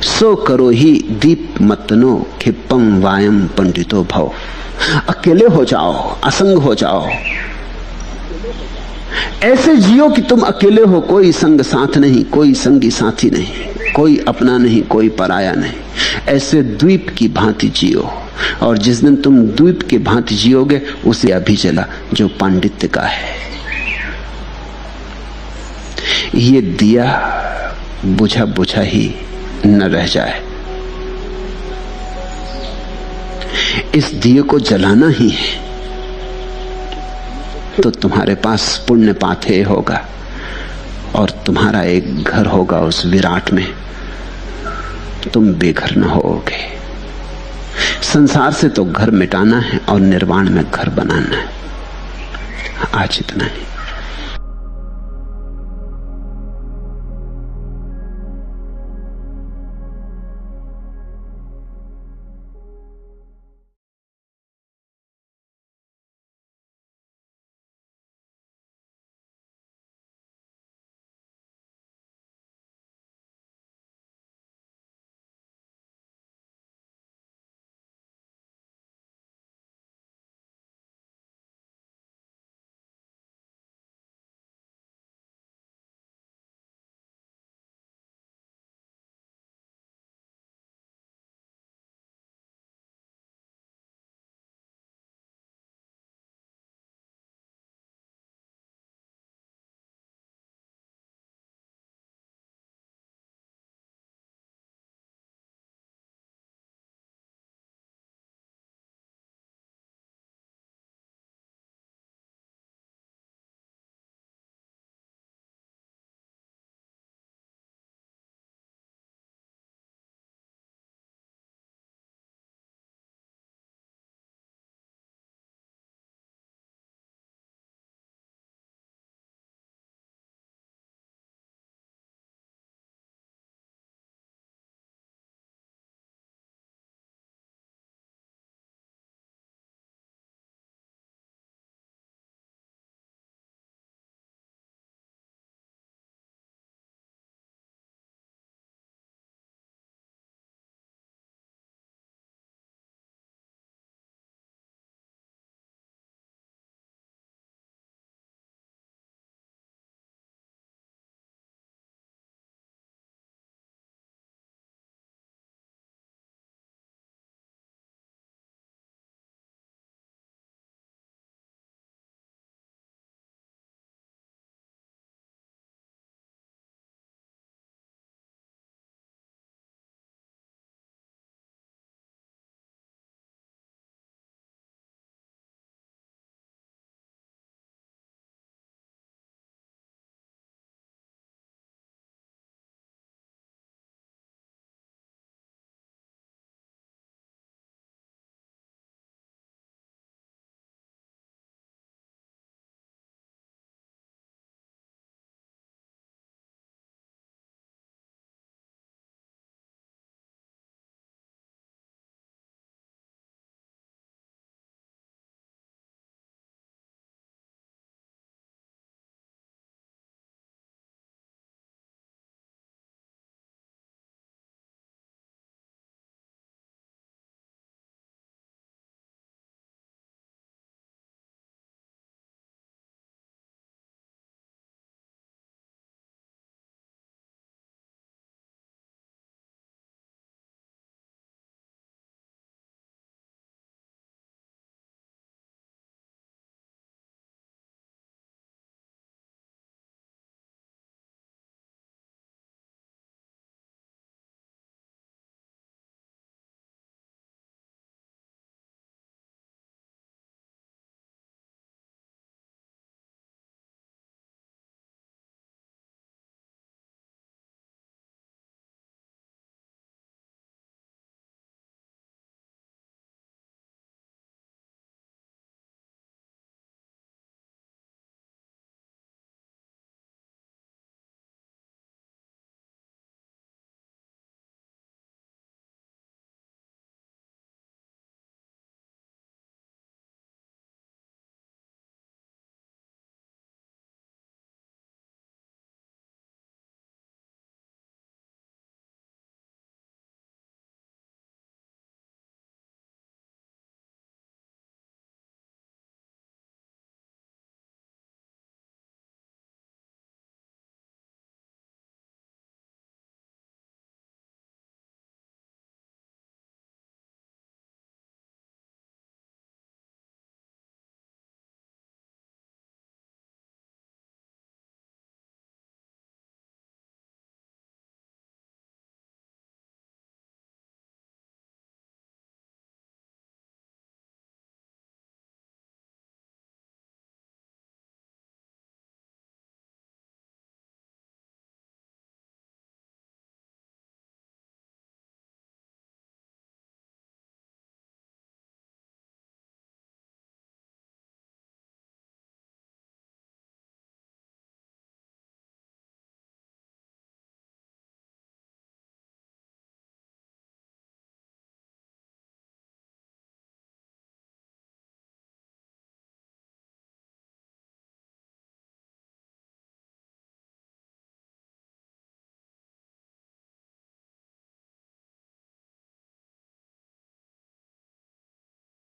सो करो ही दीप मतनो खिप्पम वायम पंडितो भव। अकेले हो जाओ, असंग हो जाओ, ऐसे जियो कि तुम अकेले हो, कोई संग साथ नहीं, कोई संगी साथी नहीं, कोई अपना नहीं, कोई पराया नहीं। ऐसे द्वीप की भांति जियो, और जिस दिन तुम द्वीप की भांति जियोगे उसे अभी जला जो पांडित्य का है। ये दिया बुझा बुझा ही न रह जाए, इस दिए को जलाना ही है। तो तुम्हारे पास पुण्य पाथेय होगा और तुम्हारा एक घर होगा उस विराट में। तुम बेघर न होगे। संसार से तो घर मिटाना है और निर्वाण में घर बनाना है। आज इतना ही।